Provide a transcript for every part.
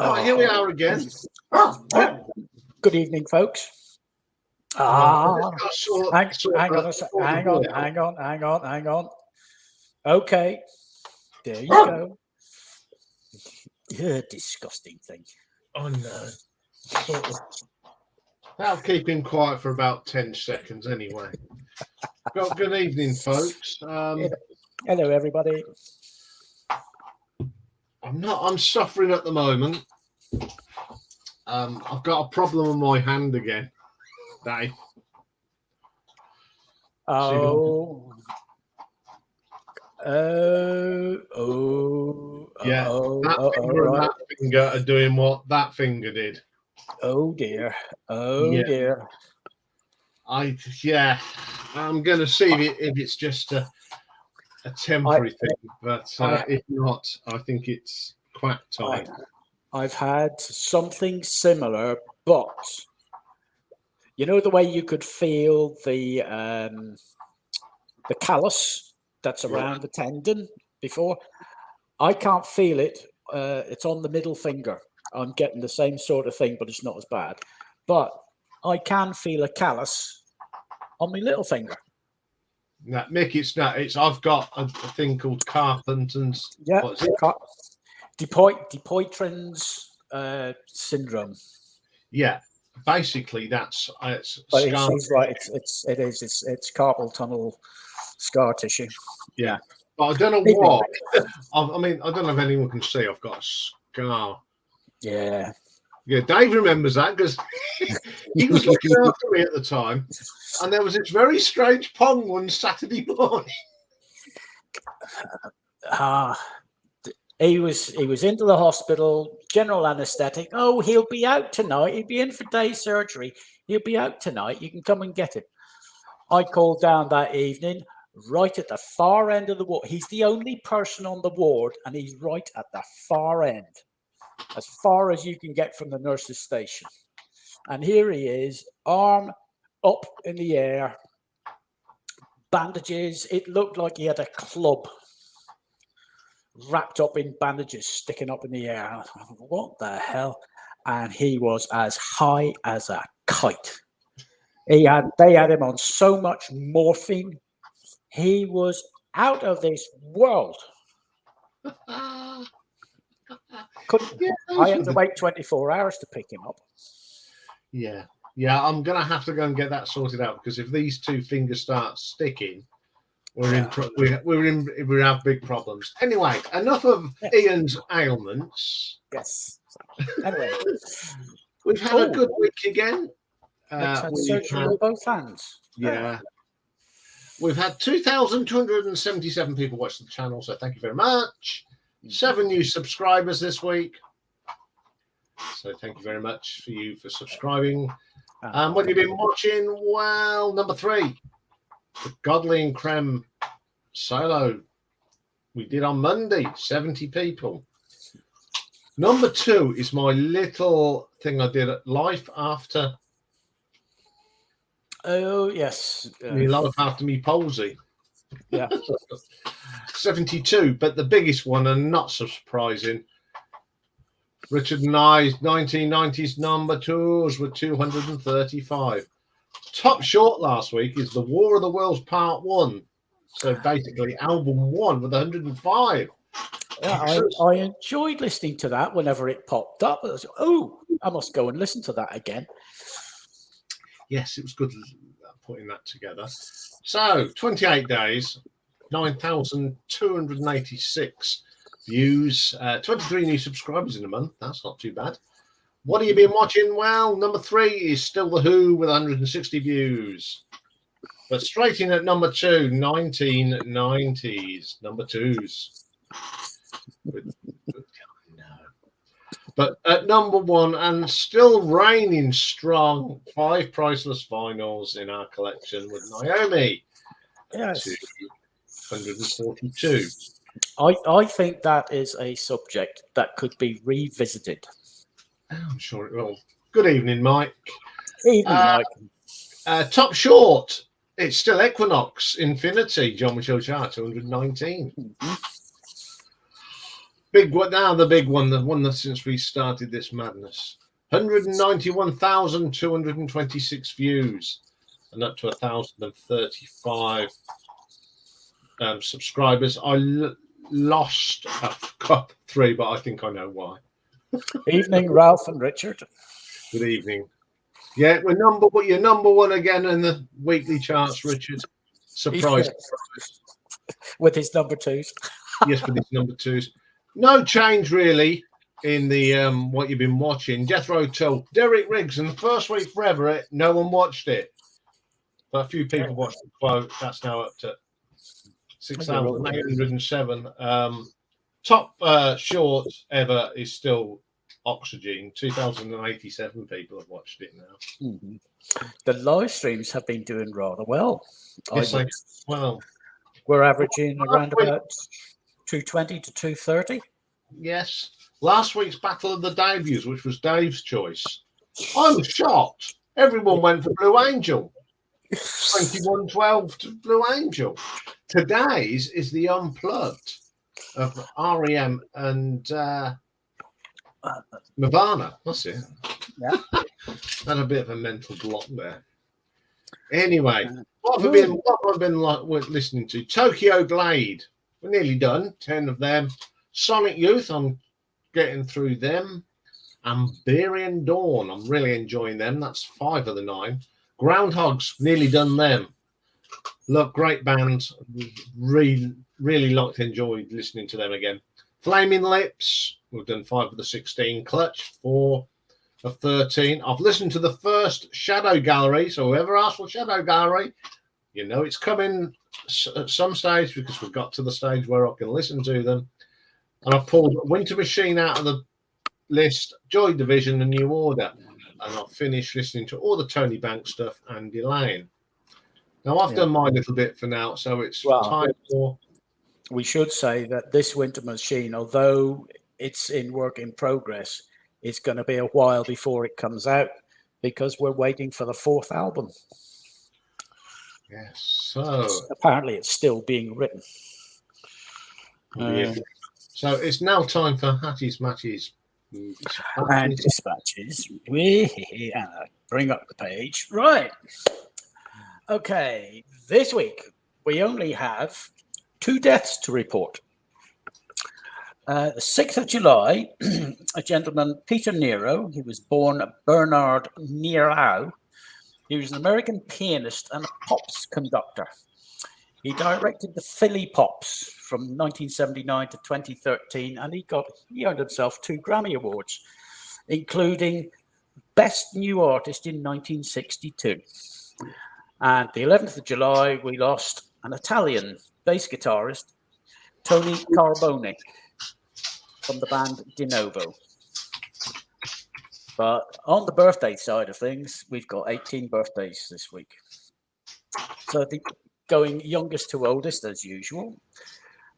Oh, here we are again. Good evening, folks. Hang on. Okay, there you go. You disgusting thing. Oh no. That'll keep him quiet for about 10 seconds anyway. Well, good evening, folks. Hello, everybody. I'm suffering at the moment. I've got a problem with my hand again, Dave. That finger are doing what that finger did. Oh dear. Dear. I'm going to see if it's just a temporary thing, but if not, I think it's quack time. I've had something similar, but you know the way you could feel the callus that's around the tendon before? I can't feel it. It's on the middle finger. I'm getting the same sort of thing, but it's not as bad. But I can feel a callus on my little finger. No, Mick, it's not. I've got a thing called Carpenter's. Yeah, Dupuytren's syndrome. Yeah, basically that's it's. But she's right. It's carpal tunnel scar tissue. Yeah, but I don't know what. I don't know if anyone can see. I've got a scar. Yeah. Yeah, Dave remembers that because he was looking after me at the time, and there was this very strange pong one Saturday morning. He was into the hospital, general anaesthetic. Oh, he'll be out tonight. He'll be in for day surgery. He'll be out tonight. You can come and get him. I called down that evening, right at the far end of the ward. He's the only person on the ward, and he's right at the far end, as far as you can get from the nurse's station. And here he is, arm up in the air, bandages. It looked like he had a club wrapped up in bandages sticking up in the air. What the hell? And he was as high as a kite. They had him on so much morphine. He was out of this world. I had to wait 24 hours to pick him up. Yeah, I'm gonna have to go and get that sorted out, because if these two fingers start sticking, we have big problems. Anyway, enough of Iain's ailments. Yes. Anyway, we've had a good week again. Had surgery on both hands. Yeah. We've had 2,277 people watch the channel, so thank you very much. 7 new subscribers this week. So thank you very much for subscribing. What have you been watching? Well, number 3, the Godly and Creme solo. We did on Monday, 70 people. Number 2 is my little thing I did at Life After. Oh, yes. Life After Me Palsy. Yeah. 72, but the biggest one, and not so surprising, Richard and I's 1990s number 2s with 235. Top short last week is The War of the Worlds Part 1. So basically album 1 with 105. Yeah, I enjoyed listening to that whenever it popped up. I was, I must go and listen to that again. Yes, it was good putting that together. So 28 days, 9,286 views, 23 new subscribers in a month. That's not too bad. What have you been watching? Well, number 3 is still The Who with 160 views. But straight in at number 2, 1990s, number 2s. But at number 1, and still reigning strong, 5 priceless vinyls in our collection with Naomi. Yes. 242. I think that is a subject that could be revisited. I'm sure it will. Good evening, Mike. Evening, Mike. Top short. It's still Equinox Infinity, John Michel Char, 219. Big one now, the big one, the one that since we started this madness. 191,226 views and up to 1,035 subscribers. I lost a cup 3, but I think I know why. Evening, Ralph and Richard. Good evening. Yeah, you're number one again in the weekly charts, Richard. Surprise. With his number 2s. Yes, with his number 2s. No change really in the what you've been watching. Death Row 2, Derek Riggs, in the first week forever, no one watched it. But a few people watched the quote. That's now up to 6,807. Top short ever is still Oxygen. 2,087 people have watched it now. Mm-hmm. The live streams have been doing rather well. Yes, well, we're averaging around about 220 to 230. Yes. Last week's Battle of the Debuts, which was Dave's choice, I was shocked. Everyone went for Blue Angel. 21-12 to Blue Angel. Today's is the Unplugged of R.E.M. and Nirvana. That's it. Yeah. Had a bit of a mental block there. Anyway, what have I been listening to? Tokyo Glade. We're nearly done. 10 of them. Sonic Youth. I'm getting through them. Amberian Dawn. I'm really enjoying them. That's 5 of the 9. Groundhogs. Nearly done them. Love, great bands. Really enjoyed listening to them again. Flaming Lips. We've done 5 of the 16. Clutch. 4 of 13. I've listened to the first Shadow Gallery. So whoever asked for Shadow Gallery, you know it's coming at some stage because we've got to the stage where I can listen to them. And I've pulled Winter Machine out of the list, Joy Division, and New Order. And I've finished listening to all the Tony Banks stuff and Elaine. Now, I've done my little bit for now, so it's time for... We should say that this Winter Machine, although it's in work in progress, it's going to be a while before it comes out because we're waiting for the 4th album. Yes, so... Apparently it's still being written. So it's now time for Hattie's Matties. And dispatches. Bring up the page. Right. Okay. This week, we only have 2 deaths to report. The 6th of July, a gentleman, Peter Nero, he was born Bernard Nero. He was an American pianist and a pops conductor. He directed the Philly Pops from 1979 to 2013, and he earned himself 2 Grammy Awards, including Best New Artist in 1962. And the 11th of July, we lost an Italian bass guitarist, Tony Carbone, from the band De Novo. But on the birthday side of things, we've got 18 birthdays this week. So going youngest to oldest as usual.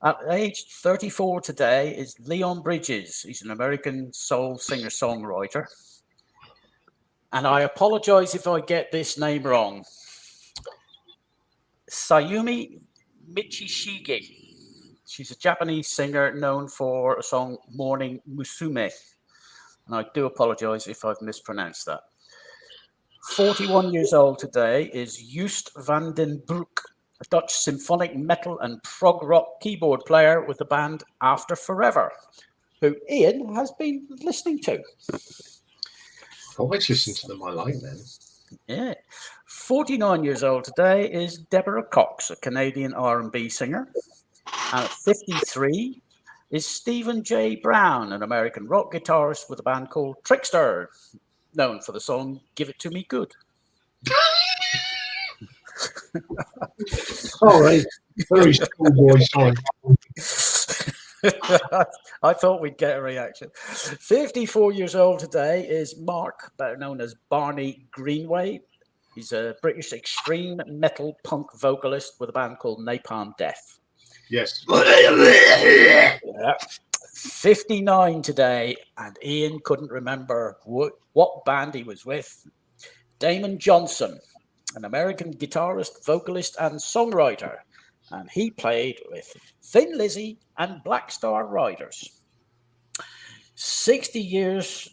At age 34 today is Leon Bridges. He's an American soul singer-songwriter. And I apologize if I get this name wrong. Sayumi Michishige. She's a Japanese singer known for a song Morning Musume. And I do apologize if I've mispronounced that. 41 years old today is Joost van den Broek, a Dutch symphonic metal and prog rock keyboard player with the band After Forever, who Iain has been listening to. Always listen to them, I like them. Yeah. 49 years old today is Deborah Cox, a Canadian R&B singer. And at 53 is Stephen J. Brown, an American rock guitarist with a band called Trickster, known for the song Give It To Me Good. All right. Very schoolboy song. I thought we'd get a reaction. 54 years old today is Mark, better known as Barney Greenway. He's a British extreme metal punk vocalist with a band called Napalm Death. Yes. Yeah. 59 today, and Iain couldn't remember what band he was with. Damon Johnson, an American guitarist, vocalist, and songwriter. And he played with Thin Lizzy and Black Star Riders. 60 years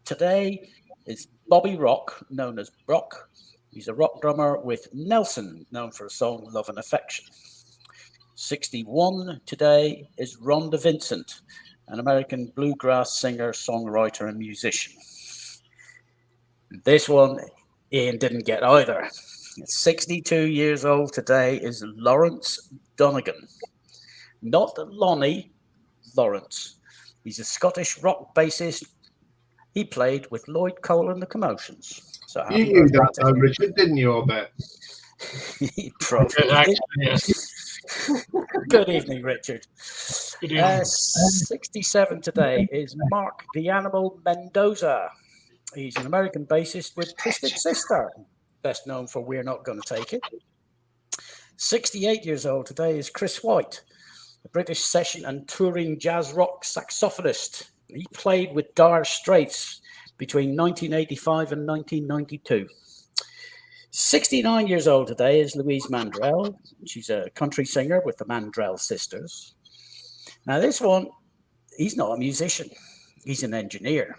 today is Bobby Rock, known as Brock. He's a rock drummer with Nelson, known for a song Love and Affection. 61 today is Rhonda Vincent, an American bluegrass singer, songwriter, and musician. This one Iain didn't get either. 62 years old today is Lawrence Donegan. Not Lonnie, Lawrence. He's a Scottish rock bassist. He played with Lloyd Cole and the Commotions. So You happy knew birthday that, to though, him. Richard, didn't you? I bet. Probably. Yes. Good evening, Richard. Good evening. 67 today is Mark the Animal Mendoza. He's an American bassist with Twisted Sister, best known for We're Not Gonna Take It. 68 years old today is Chris White, a British session and touring jazz rock saxophonist. He played with Dire Straits between 1985 and 1992. 69 years old today is Louise Mandrell. She's a country singer with the Mandrell Sisters. Now, this one, he's not a musician. He's an engineer.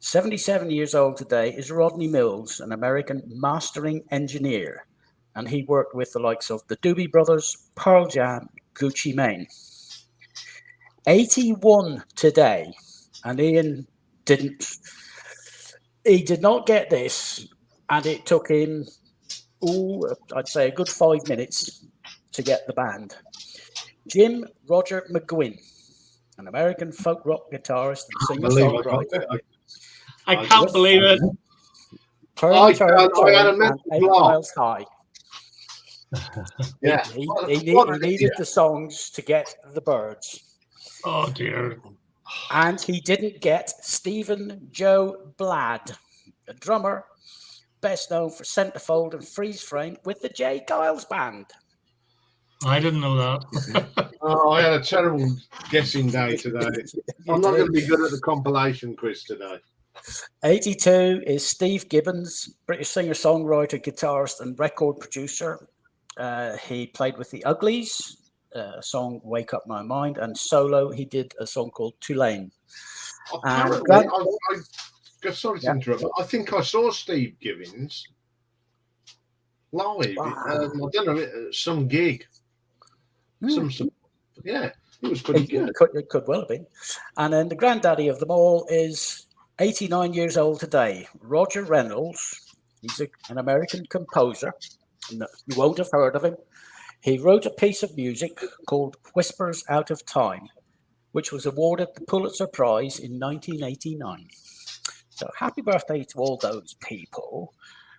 77 years old today is Rodney Mills, an American mastering engineer. And he worked with the likes of the Doobie Brothers, Pearl Jam, Gucci Mane. 81 today, and Iain did not get this, and it took him, I'd say a good 5 minutes to get the band. Jim Roger McGuinn, an American folk rock guitarist and singer-songwriter. I can't believe it. Turn, turn, I had a turn, and mental 8 block. miles high. Yeah. He needed the songs to get the birds. Oh, dear. And he didn't get Stephen Joe Bladd, a drummer, best known for Centerfold and Freeze Frame with the J. Giles Band. I didn't know that. Oh, I had a terrible guessing day today. I'm not going to be good at the compilation quiz today. 82 is Steve Gibbons, British singer-songwriter, guitarist, and record producer. He played with the Uglies, a song "Wake Up My Mind," and solo he did a song called Tulane. Apparently, sorry to interrupt, but I think I saw Steve Gibbons live. Wow. I don't know, some gig. Yeah, it was pretty good. It could well have been. And then the granddaddy of them all is 89 years old today, Roger Reynolds. He's an American composer. No, you won't have heard of him. He wrote a piece of music called Whispers Out of Time, which was awarded the Pulitzer Prize in 1989. So happy birthday to all those people.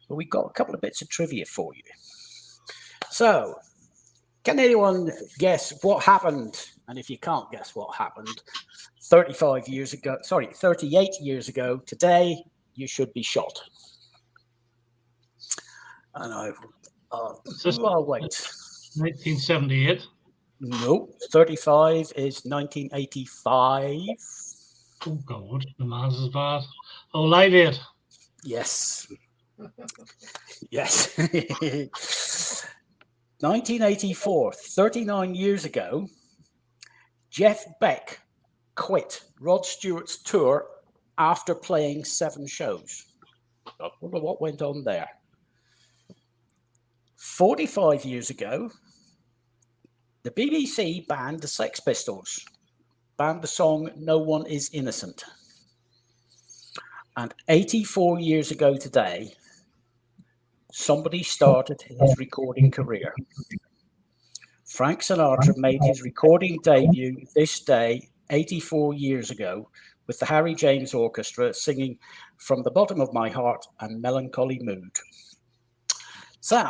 But we've got a couple of bits of trivia for you. So, can anyone guess what happened? And if you can't guess what happened, 38 years ago today, you should be shot. And I'll wait. 1978. Nope. 35 is 1985. Oh, God. The man's as bad. Oh, Live Aid. Yes. Yes. 1984, 39 years ago, Jeff Beck quit Rod Stewart's tour after playing 7 shows. I wonder what went on there. 45 years ago, the BBC banned the Sex Pistols, banned the song No One Is Innocent. And 84 years ago today, somebody started his recording career. Frank Sinatra made his recording debut this day 84 years ago with the Harry James Orchestra singing From the Bottom of My Heart and Melancholy Mood. So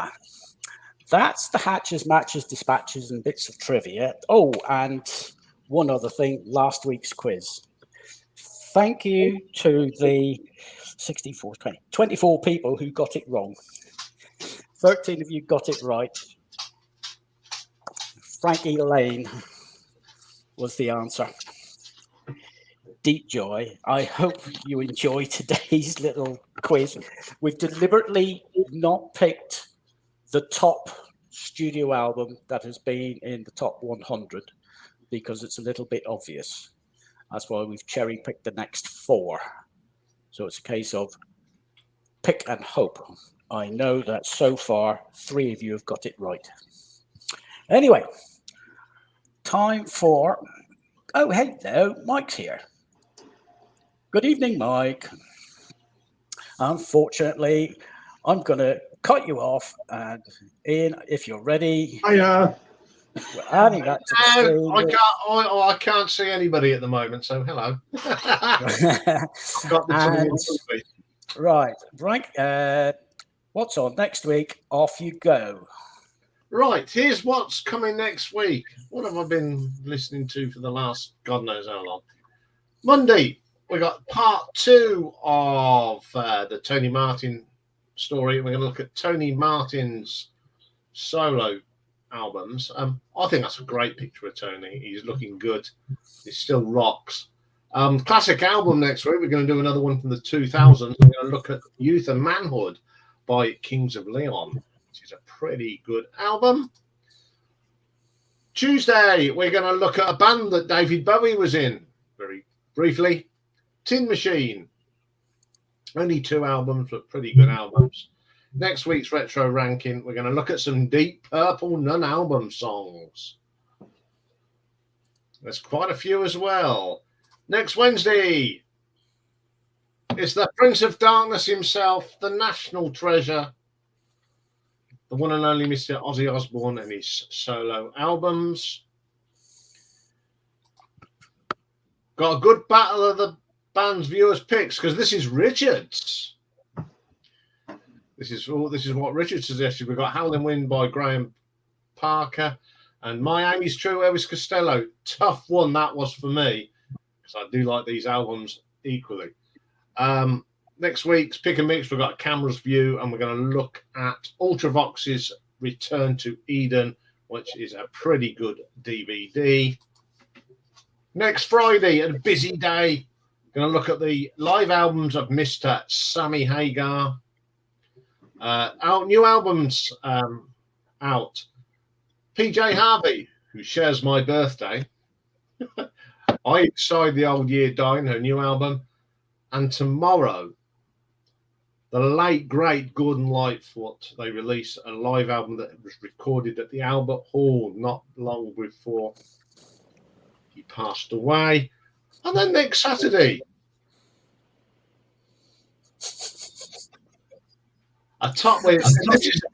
that's the hatches, matches, dispatches, and bits of trivia. Oh, and one other thing, last week's quiz. Thank you to the 24 people who got it wrong. 13 of you got it right. Frankie Lane was the answer. Deep joy. I hope you enjoy today's little quiz. We've deliberately not picked the top studio album that has been in the top 100 because it's a little bit obvious. That's why we've cherry picked the next 4. So it's a case of pick and hope. I know that so far 3 of you have got it right. Anyway, time for... Oh, hello, Mike's here. Good evening, Mike. Unfortunately, I'm going to cut you off. And Ian, if you're ready, Hiya. we're adding that to the stream. I can't see anybody at the moment, so hello. I've got the tongue in me. Right. What's on next week? Off you go. Right, here's what's coming next week. What have I been listening to for the last God knows how long? Monday, we got part 2 of the Tony Martin story. We're going to look at Tony Martin's solo albums. I think that's a great picture of Tony. He's looking good. He still rocks. Classic album next week. We're going to do another one from the 2000s. We're going to look at Youth and Manhood by Kings of Leon, which is a pretty good album. Tuesday, we're going to look at a band that David Bowie was in, very briefly. Tin Machine. Only 2 albums, but pretty good albums. Next week's retro ranking, we're going to look at some Deep Purple non-album songs. There's quite a few as well. Next Wednesday, it's the Prince of Darkness himself, the national treasure, the one and only Mr. Ozzy Osbourne and his solo albums. Got a good battle of the band's viewers' picks, because this is Richard's. This is what Richard suggested. We've got Howlin' Wind by Graham Parker and My Aim Is True, Elvis Costello. Tough one that was for me, because I do like these albums equally. Next week's Pick and Mix, we've got Camera's View, and we're going to look at Ultravox's Return to Eden, which is a pretty good DVD. Next Friday, a busy day, going to look at the live albums of Mr. Sammy Hagar. Our new albums out. PJ Harvey, who shares my birthday. I Inside the Old Year Dying, her new album. And tomorrow, the late, great Gordon Lightfoot, they release a live album that was recorded at the Albert Hall not long before he passed away. And then next Saturday, this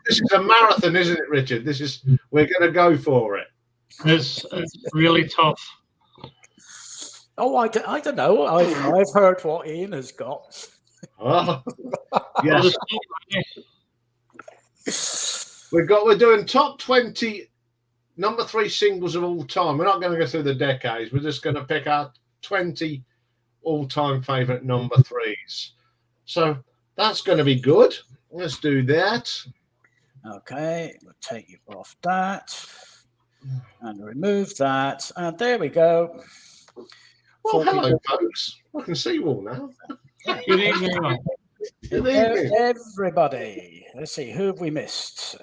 is a marathon, isn't it, Richard? We're going to go for it. It's really tough. Oh, I don't know. I've heard what Ian has got. Oh, yes. We're doing top 20 number 3 singles of all time. We're not going to go through the decades. We're just going to pick out 20 all-time favorite number 3s. So that's going to be good. Let's do that. Okay, we'll take you off that and remove that. And there we go. Well, hello, folks. I can see you all now. Good evening. Good evening. Everybody. Let's see, who have we missed?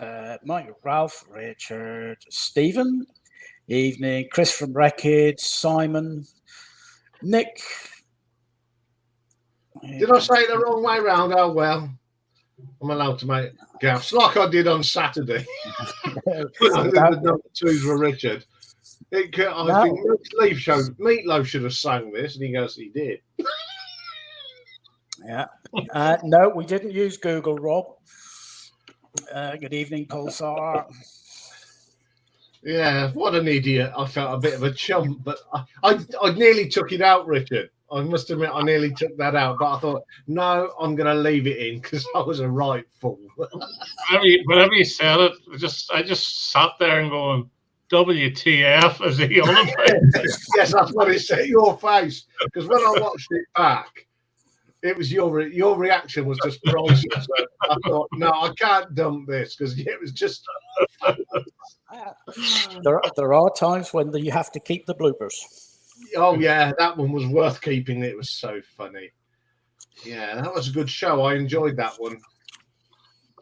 Mike, Ralph, Richard, Stephen. Evening. Chris from Wreckage, Simon, Nick. Did I say it the wrong way round? Oh, well. I'm allowed to make gaffes like I did on Saturday. I think the number 2s were Richard. I think Meatloaf should have sung this, and he goes, he did. Yeah. No, we didn't use Google, Rob. Good evening, Pulsar. Yeah, what an idiot. I felt a bit of a chump, but I nearly took it out, Richard. I must admit, I nearly took that out, but I thought, no, I'm going to leave it in because I was a right fool. Whenever you said it, I just sat there and going, WTF, is he on about? Yes, that's what it said, your face. Because when I watched it back, it was your reaction was just priceless. I thought, no, I can't dump this because it was just. There are times when you have to keep the bloopers. Oh yeah, that one was worth keeping. It was so funny. Yeah, that was a good show. I enjoyed that one.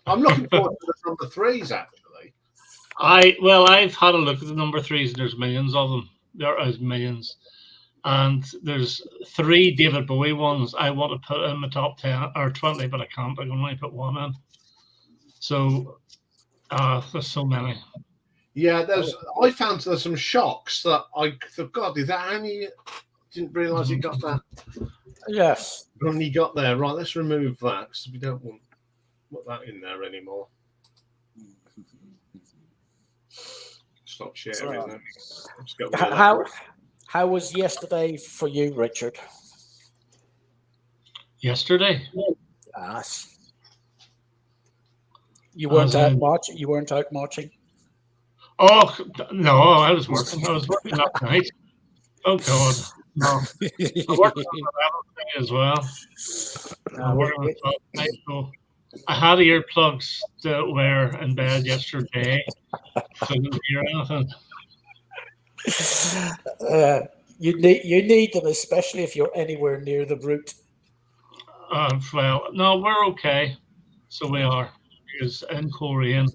I'm looking forward to the number 3s actually. I've had a look at the number 3s, and there's millions of them. There is millions. and there's 3 David Bowie ones I want to put in the top 10 or 20, but I can't. I can only put one in. So there's so many. Yeah, I found there's some shocks that I thought, God, did that only didn't realise he got that. Yes. Only got there. Right, let's remove that because we don't want to put that in there anymore. Stop sharing. Let's go with that. How was yesterday for you, Richard? Yesterday? Yes. You weren't out marching. You weren't out marching. Oh no, I was working. I was working that night. Oh God, no. I worked on the level thing as well. I worked on the top night, so I had earplugs to wear in bed yesterday, so I didn't hear anything. You need them, especially if you're anywhere near the route. Well, no, we're okay. So we are, because in Korean,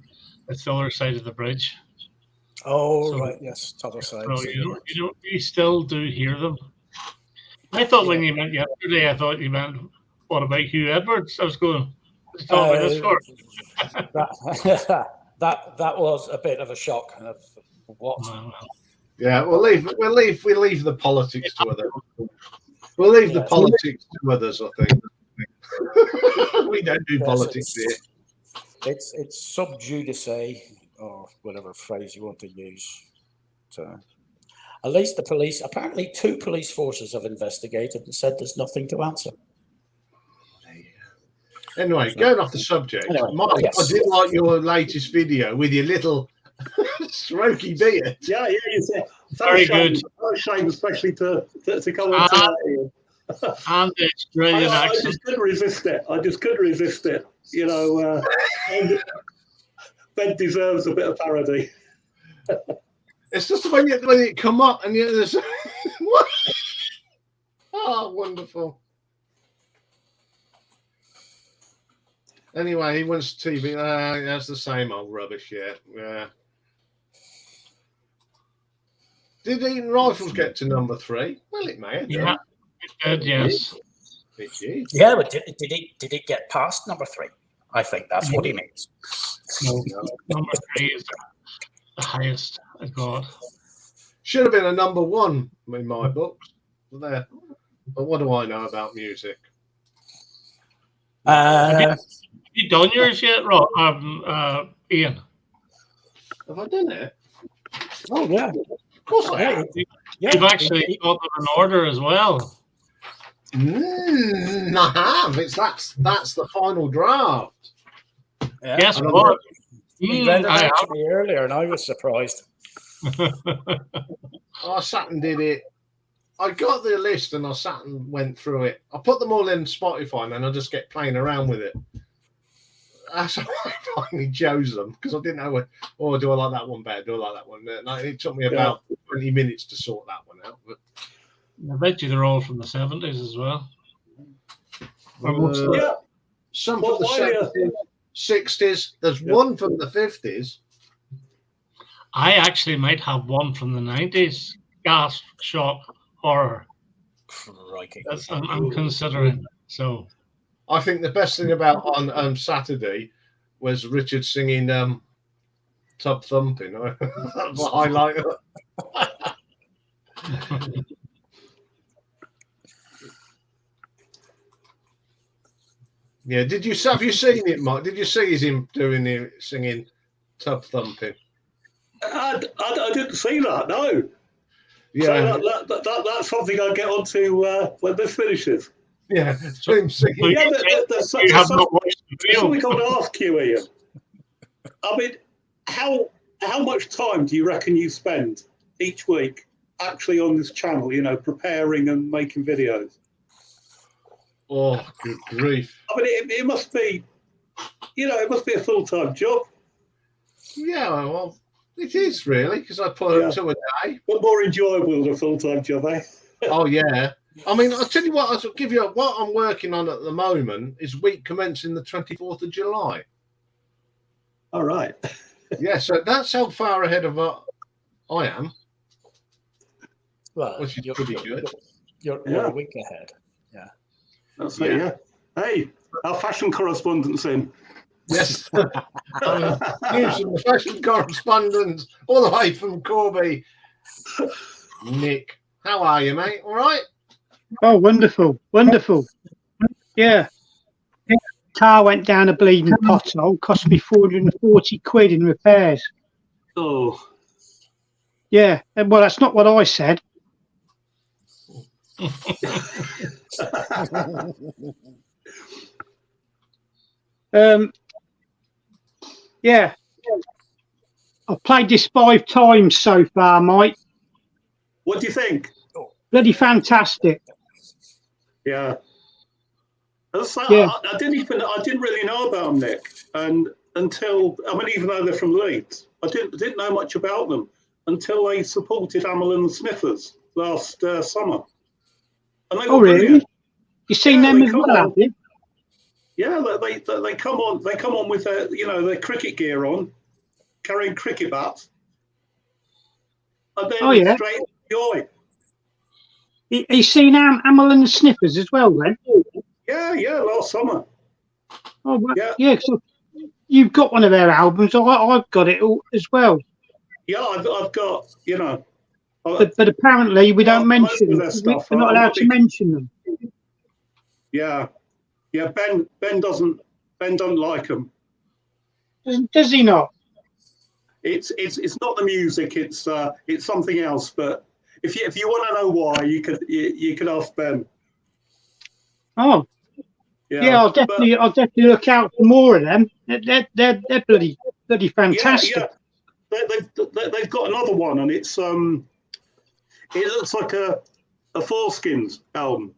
it's the other side of the bridge. Oh, so, right, yes, other side. So you still do hear them. I thought when you meant yesterday, I thought you meant, what about Hugh Edwards? I was going, let's talk about this for. that was a bit of a shock. What? Yeah, we'll leave the politics to others. We'll leave the politics to others, I think. We don't do politics here. It's sub judice, or whatever phrase you want to use. So, at least the police, apparently 2 police forces have investigated and said there's nothing to answer. Anyway, going off the subject, Mike, yes. I did like your latest video with your little strokey beard. Yeah, you said very good. Shame, especially to come on to and the Australian accent. I just couldn't resist it. You know, Ben deserves a bit of parody. It's just when you come up and there's what? Oh, wonderful. Anyway, he wants TV. That's the same old rubbish, yeah. Did Eaton Rifles get to number 3? Well, it may have done. Yeah, it did, yes. It did. Yeah, but did it get past number 3? I think that's what he means. No, number 3 is the highest I got. Should have been a number 1 in my books. There. But what do I know about music? Have you done yours yet, Rob? Iain? Have I done it? Oh, yeah. Of course I have. You've actually got them in order as well. I have. That's the final draft. Yeah. Guess what? He read it out to me earlier, and I was surprised. I sat and did it. I got the list and I sat and went through it. I put them all in Spotify and then I just get playing around with it. That's how I finally chose them because I didn't know do I like that one better? Do I like that one? It took me about 20 minutes to sort that one out. But I bet you they're all from the 70s as well. Some from the 60s. There's one from the 50s. I actually might have one from the 90s. Gasp, shock, horror. That's I'm considering. So I think the best thing about on Saturday was Richard singing Tub Thumping. That's what I like. Yeah, have you seen it, Mike? Did you see him singing Tub Thumping? I didn't see that, no. Yeah. So that's something I'll get onto when this finishes. Yeah, him singing. Yeah, there's something called Ask You, Iain. I mean, how much time do you reckon you spend each week actually on this channel, preparing and making videos? Oh, good grief. I mean, it must be, it must be a full-time job. Yeah, well, it is really, because I put it to a day. But more enjoyable than a full-time job, eh? Oh, yeah. I mean, I'll tell you what, I'll give you what I'm working on at the moment is week commencing the 24th of July. All right. Yeah, so that's how far ahead of what I am. Well, which is pretty good. You're Yeah. a week ahead. Yeah. That's it, yeah. Hey, our fashion correspondent's in. Yes. News from the fashion correspondent all the way from Corby. Nick, how are you, mate? All right? Oh, wonderful. Yeah. Car went down a bleeding pothole, cost me 440 quid in repairs. Oh, Yeah. Well, that's not what I said. Yeah. I've played this 5 times so far, mate. what do you think? Bloody fantastic. Yeah. Yeah. I didn't really know about them, Nick, and until even though they're from Leeds, I didn't know much about them until they supported Amel and the Sniffers last summer. And they were Oh, really? brilliant. You seen Yeah, them they as come well, on. have you? Yeah, they come on with their cricket gear on, carrying cricket bats, and then Oh, yeah. straight joy. You seen Amel and the Sniffers as well, then? Yeah, last summer. Oh, well, Yeah. yeah. So you've got one of their albums. I've got it all as well. Yeah, I've got But apparently we don't most mention of them. their stuff. We're not I'm allowed not to big- mention them. Yeah. Ben doesn't like them. Does he not? It's not the music. It's something else. But if you want to know why, you could ask Ben. Oh, yeah. I'll definitely look out for more of them. They're bloody fantastic. Yeah. They've got another one, and it's it looks like a Foreskins album.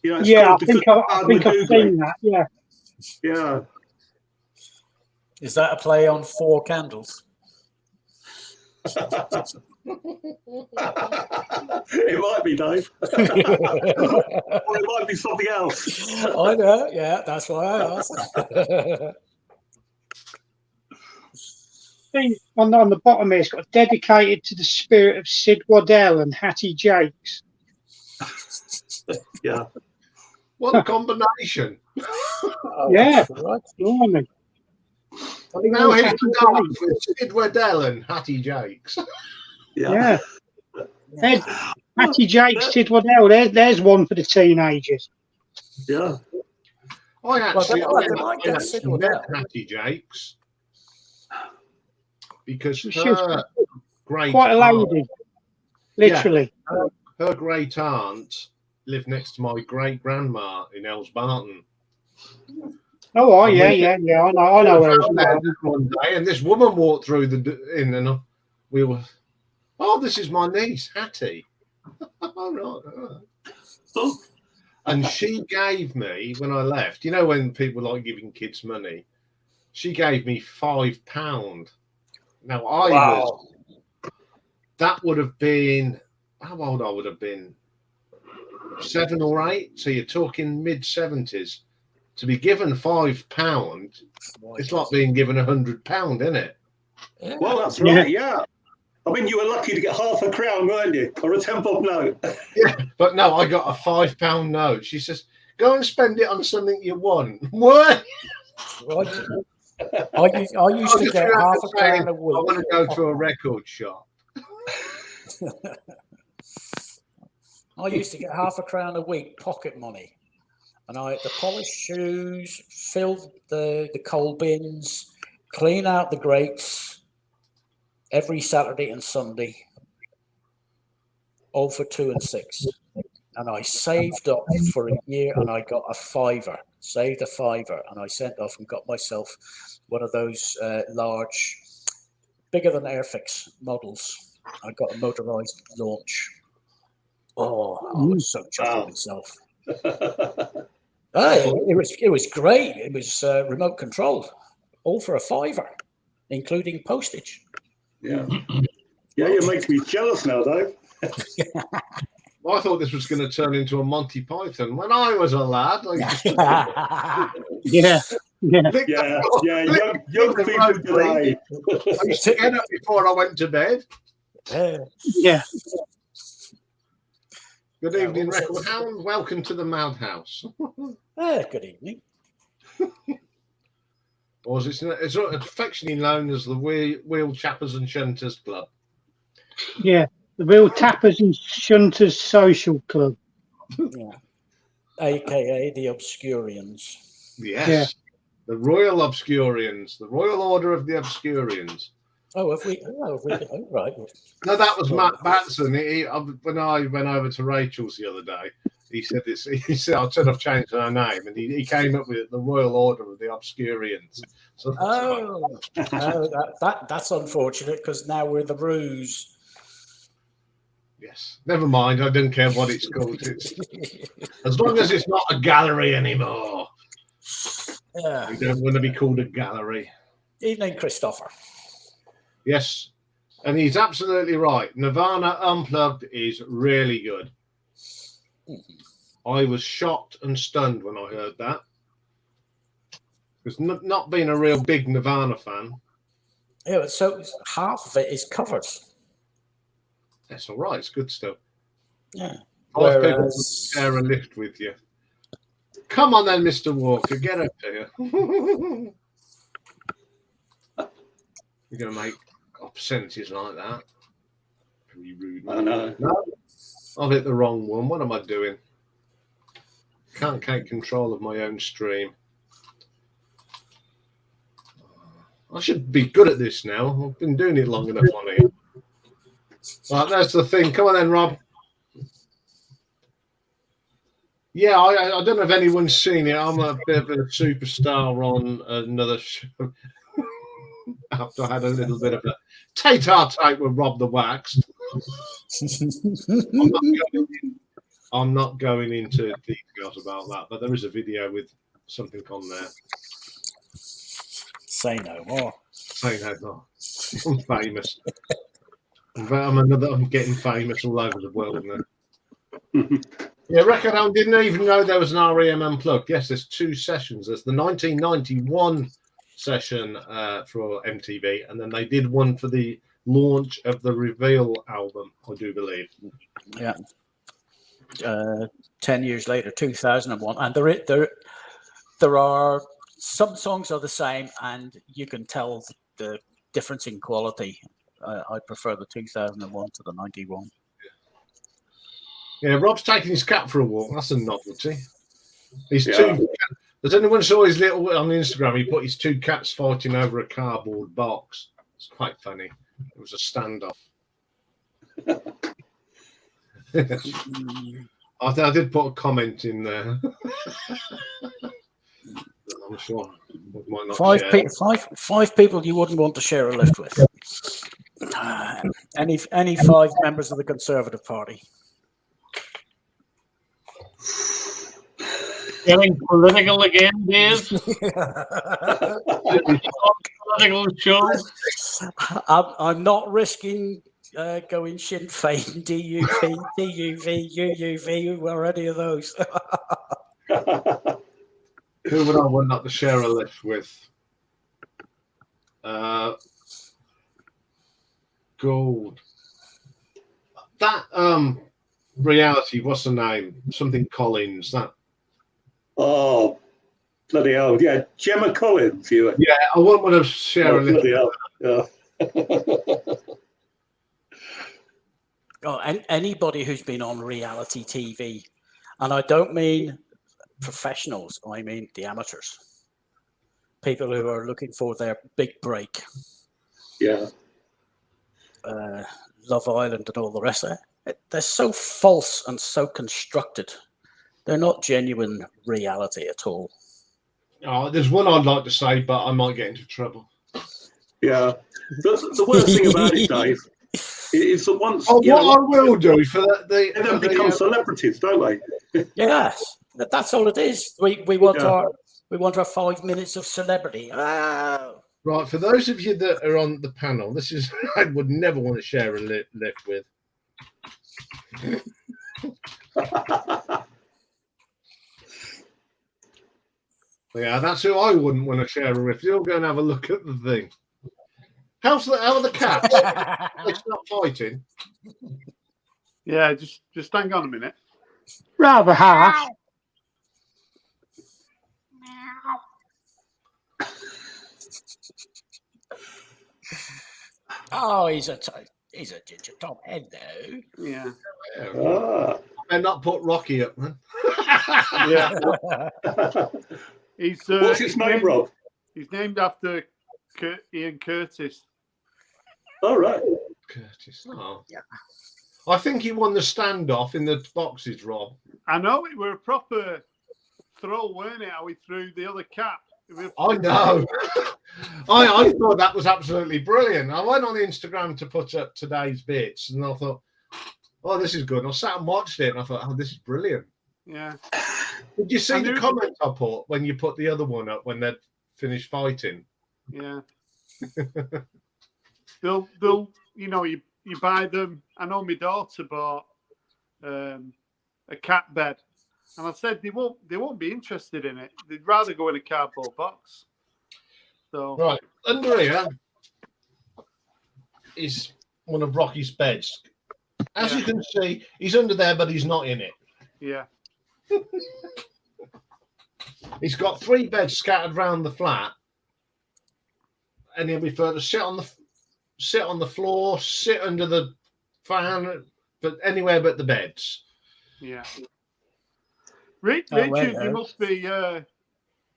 You know, it's Yeah, called I think I've seen that. Yeah. Yeah. Is that a play on 4 candles? It might be, Dave. Or it might be something else. I know. Yeah, that's why I asked. On the bottom here, it's got dedicated to the spirit of Sid Waddell and Hattie Jakes. Yeah. What a combination. Yeah. Right. Blimey. Now here's the dance with Sid Waddell and Hattie Jakes. Yeah. Hattie Jakes, Sid Waddell. There's one for the teenagers. Yeah. I actually get Sid met Waddell. Hattie Jakes because She's her great quite a aunt, lady. Literally. her great aunt lived next to my great grandma in Elsbarton. Oh, yeah. I know where it's there from. one day, and this woman walked through and we were, oh, this is my niece Hattie. All right. And she gave me, when I left, you know, when people like giving kids money, she gave me £5. Now that would have been, how old I would have been, 7 or 8. So you're talking mid-70s. To be given £5, it's like being given £100, isn't it? Yeah. Well, that's right. Yeah. I mean, you were lucky to get half a crown, weren't you? Or a 10-bob note. Yeah, but no, I got a £5 note. She says, "Go and spend it on something you want." What? Right. I used to get half a crown a week. I want to go to a record shop. I used to get half a crown a week pocket money, and I had to polish shoes, fill the coal bins, clean out the grates every Saturday and Sunday, all for 2 and 6. And I saved up for a year, and I got a £5. Saved a £5, and I sent off and got myself one of those large, bigger than Airfix models. I got a motorized launch. Oh, I was so chuffed with myself. It was great. It was remote controlled, all for a £5, including postage. Yeah. Yeah, you're making me jealous now, Dave. Well, I thought this was going to turn into a Monty Python. When I was a lad, Yeah. Young people today. I used to get up before I went to bed. Yeah. Good evening, Record Hound. Welcome to the Madhouse. Good evening. Or it's affectionately known as the Wheel Chappers and Shunters Club. Yeah, the Wheel Tappers and Shunters Social Club. Yeah. AKA the Obscurians. Yes. Yeah. The Royal Obscurians. The Royal Order of the Obscurians. Oh, have we? Oh, right. No, that was Matt Batson. When I went over to Rachel's the other day, he said this. He said, "I should have changed her name," and he came up with the Royal Order of the Obscurians. So That's unfortunate because now we're the Ruse. Yes, never mind. I don't care what it's called. As long as it's not a gallery anymore. Yeah. We don't want to be called a gallery. Evening, Christopher. Yes, and he's absolutely right. Nirvana Unplugged is really good. I was shocked and stunned when I heard that. Because not being a real big Nirvana fan. Yeah, so half of it is covers. That's all right. It's good stuff. Yeah. Five people would share a lift with you. Come on then, Mr. Walker. Get up here. You're going to make percentages like that. Pretty rude. I know. No, I've hit the wrong one. What am I doing? Can't take control of my own stream. I should be good at this now. I've been doing it long enough on here. Right, that's the thing. Come on then, Rob. Yeah, I don't know if anyone's seen it. I'm a bit of a superstar on another show. After I had a little bit of a tete-a-tete with Rob the Waxed. I'm not going into details about that, but there is a video with something on there. Say no more. Say no more. I'm famous. I'm getting famous all over the world now. Yeah, Record Hound didn't even know there was an REM Unplugged. Yes, there's two sessions. There's the 1991 session for MTV, and then they did one for the launch of the Reveal album, I do believe. Yeah. 10 years later, 2001, and there are some songs are the same, and you can tell the difference in quality. I prefer the 2001 to the 91. Yeah, Rob's taking his cat for a walk. That's a novelty. He's two. Does anyone saw his little on Instagram? He put his two cats fighting over a cardboard box. It's quite funny. It was a standoff. I did put a comment in there. I'm sure we might not five people you wouldn't want to share a lift with. Any five members of the Conservative Party. Getting political again, Dave. Political show. I'm not risking going Sinn Féin, DUP, DUV, UUV, or any of those. Who would I want not to share a lift with? Gold. That reality, what's the name? Something Collins. That. Oh, bloody hell. Yeah, Gemma Collins. Yeah, I wouldn't want to share a lift. Bloody hell. Yeah. Oh, and anybody who's been on reality TV, and I don't mean professionals, I mean the amateurs, people who are looking for their big break. Yeah. Love Island and all the rest of it. They're so false and so constructed. They're not genuine reality at all. Oh, there's one I'd like to say, but I might get into trouble. Yeah. The worst thing about it, Dave, is that once. Oh, what I will do for that, they then become celebrities, don't they? Yes, that's all it is. We want our 5 minutes of celebrity. Oh. Right, for those of you that are on the panel, this is I would never want to share a lift with. Yeah, that's who I wouldn't want to share a lift. You'll go and have a look at the thing. How are the cats? They stop fighting. Yeah, just hang on a minute. Rather harsh. Oh, he's a ginger Tom. Hello. Yeah. Ah. And not put Rocky up, man. Yeah. He's What's his name, Rob? He's named after Ian Curtis. All right. Curtis. Oh. Yeah. I think he won the standoff in the boxes, Rob. I know it were a proper throw, weren't it? How he threw the other cap. I know. I thought that was absolutely brilliant. I went on Instagram to put up today's bits, and I thought, oh, this is good. And I sat and watched it, and I thought, oh, this is brilliant. Yeah. Did you see I the knew- comments I put when you put the other one up when they'd finished fighting? Yeah. they'll you buy them. I know my daughter bought a cat bed, and I said they won't be interested in it. They'd rather go in a cardboard box. So Right, under here is one of Rocky's beds. As Yeah. you can see, he's under there, but he's not in it. yeah. He's got 3 beds scattered around the flat, and he'll prefer to sit on the floor, sit under the fan, but anywhere but the beds. Yeah. Richard, well, you must be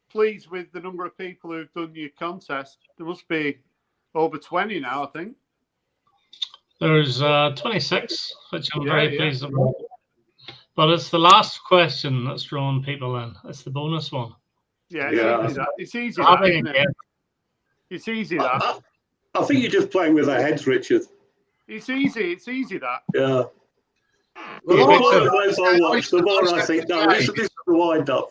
pleased with the number of people who've done your contest. There must be over 20 now, I think. There's 26, which I'm very Yeah. pleased about. But it's the last question that's drawn people in. It's the bonus one. Yeah, Yeah. it's easy. Having That, isn't a it? guess. It's easy. That I think you're just playing with our heads, Richard. it's easy. It's easy. That Yeah. Well, The Yeah, more but- of those I watch, the more I think, no, this is the wind up.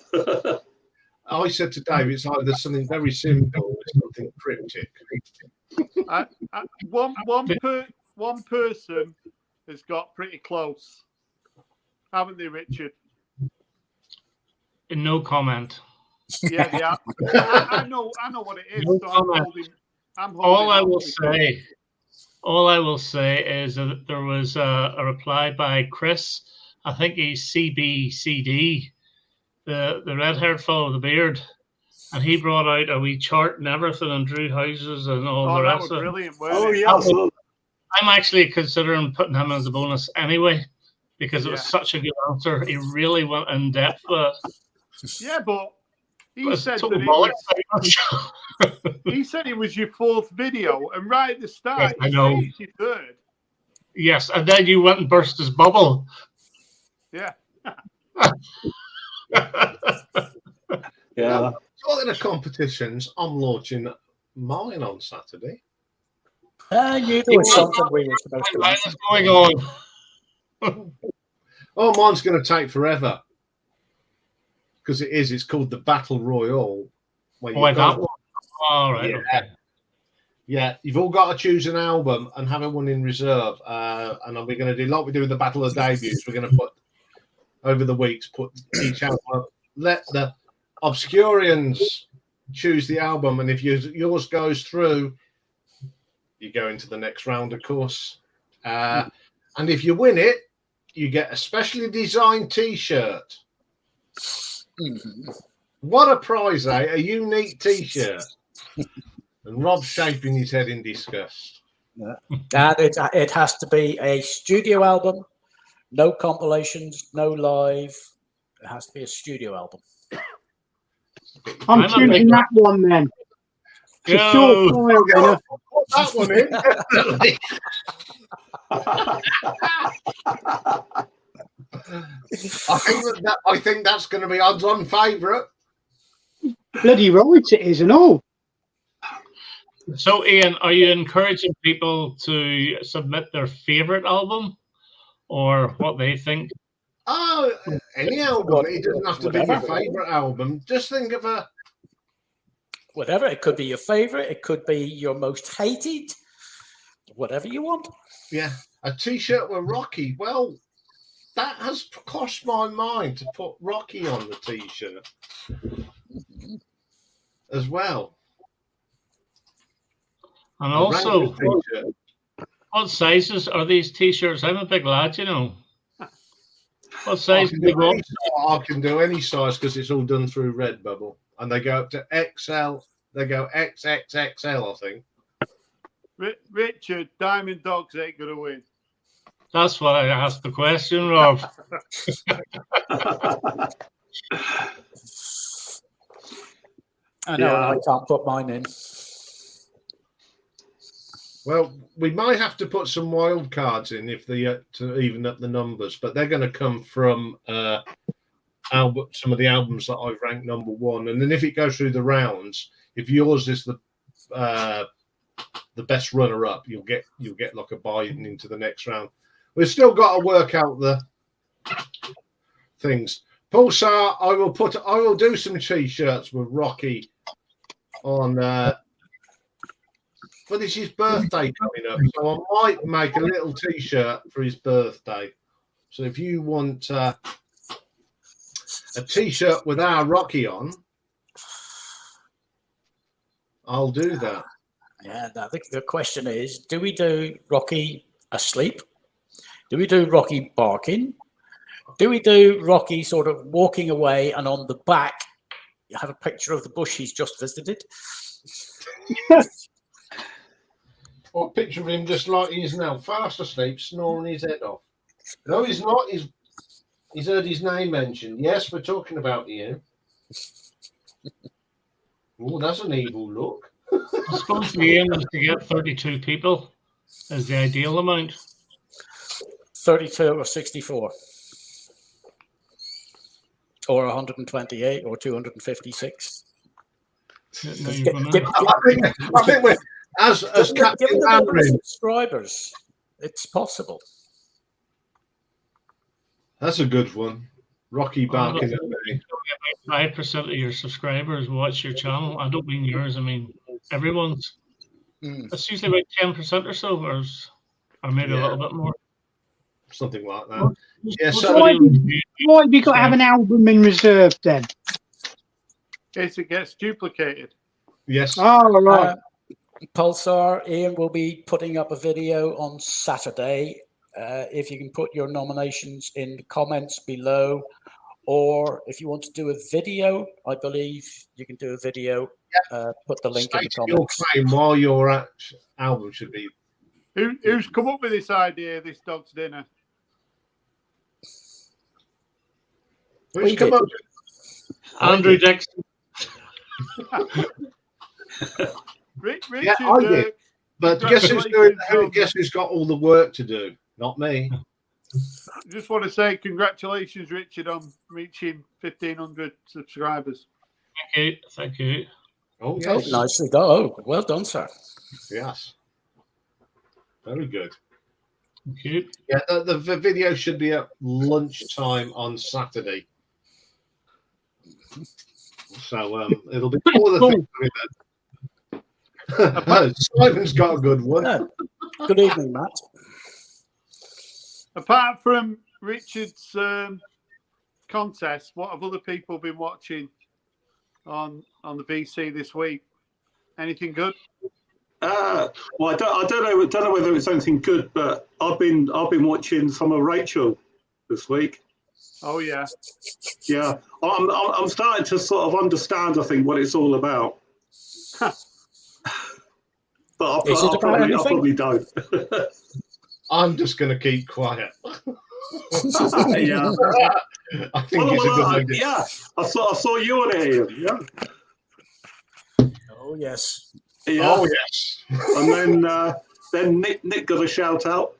I said to Dave, it's either something very simple or something cryptic. one person has got pretty close, haven't they, Richard? No comment. Yeah, they are. I know what it is. No So comment. I'm holding All I on will because- say is that there was a reply by Chris. I think he's CBCD, the red-haired fellow with the beard, and he brought out a wee chart and everything and drew houses and all Oh, the that rest was of it. brilliant. Weren't Oh, it? yeah. So, I'm actually considering putting him as a bonus anyway because it was Yeah. such a good answer. He really went in depth with it. Yeah, but he It was said total that it bollocks. was. He said it was your 4th video, and right at the start, Yes, I he know. said it's your 3rd. Yes, and then you went and burst his bubble. Yeah. yeah. Talking of competitions, I'm launching mine on Saturday. I knew there was something we were supposed to What answer. is going on? Oh, mine's going to take forever. Because it is. It's called the Battle Royale. Where Oh, you've that got- one. All right. Yeah. Okay. Yeah, you've all got to choose an album and have one in reserve. And we're going to do like we do with the Battle of Debuts. We're going to put over the weeks, put each album up. Let the Obscurians choose the album, and if yours goes through, you go into the next round, of course. And if you win it, you get a specially designed T-shirt. Mhm. What a prize, eh? A unique T-shirt. And Rob's shaking his head in disgust. And it has to be a studio album, no compilations, no live. It has to be a studio album. I'm I'm a choosing big- that one then. It's a Go. surefire winner. Put that one in, definitely. I think that's going to be odds-on favourite. Bloody right it is and all. So, Ian, are you encouraging people to submit their favorite album or what they think? Oh, any album. It doesn't have to be your Whatever. favourite album. Just think of a. Whatever. It could be your favorite. It could be your most hated. Whatever you want. Yeah, a T-shirt with Rocky. Well, that has crossed my mind to put Rocky on the T-shirt as well. And A also, Rangers T-shirt. what sizes are these T-shirts? I'm a big lad, you know. What size do they go? I can do any size because it's all done through Redbubble, and they go up to XL. They go XXXL, I think. Richard, Diamond Dogs ain't gonna win. That's why I asked the question, Rob. I know, and I can't put mine in. Well, we might have to put some wild cards in if they to even up the numbers, but they're going to come from some of the albums that I've ranked number one, and then if it goes through the rounds, if yours is the best runner up, you'll get like a buy into the next round. We've still got to work out the things. Pulsar, I will do some t-shirts with Rocky on. But it's his birthday coming up, so I might make a little t-shirt for his birthday. So if you want a t-shirt with our Rocky on, I'll do that. Yeah, I think the question is, do we do Rocky asleep? Do we do Rocky barking? Do we do Rocky sort of walking away and on the back you have a picture of the bush he's just visited? Or a picture of him just like he is now, fast asleep, snoring his head off. No, he's not. He's heard his name mentioned. Yes, we're talking about you. Oh, that's an evil look. I suppose the aim is to get 32 people as the ideal amount. 32 or 64. Or 128 or 256. No, you're gonna- I think we're as Captain Given the number of Mandarin. subscribers, it's possible. That's a good one. Rocky barking at me. 5% of your subscribers watch your channel. I don't mean yours. I mean everyone's. It's usually about 10% or so, or maybe a little bit more. Something like that. Yeah, Most so Why videos- have you got to have an album in reserve then? In case it gets duplicated. yes. Oh, right. Pulsar, Iain will be putting up a video on Saturday. If you can put your nominations in the comments below, or if you want to do a video, I believe you can do a video. Put the link in the State your comments. claim while your album should be. Who's come up with this idea, this dog's dinner? Who's We come did. up with- Andrew Dixon. Richard, Yeah, I did. But guess who's congratulations who's got all the work to do? Not me. just want to say congratulations, Richard, on reaching 1,500 subscribers. Thank you. Oh Oh, yes. nicely done. Oh, well done, sir. Yes. Very good. Thank you. Yeah, the video should be at lunchtime on Saturday. So it'll be all the things with it. Simon's got a good one. Yeah. Good evening, Matt. Apart from Richard's contest, what have other people been watching on the VC this week? Anything good? Well, I don't know whether it's anything good, but I've been watching some of Rachel this week. Oh yeah. Yeah, I'm starting to sort of understand, I think, what it's all about. But Is it I about probably anything? don't. I'm just going to keep quiet. Yeah. I think it's a good idea. Yeah, I saw you on it, Iain. Yeah. Oh, yes. Yeah. Oh yes. And then Nick got a shout out.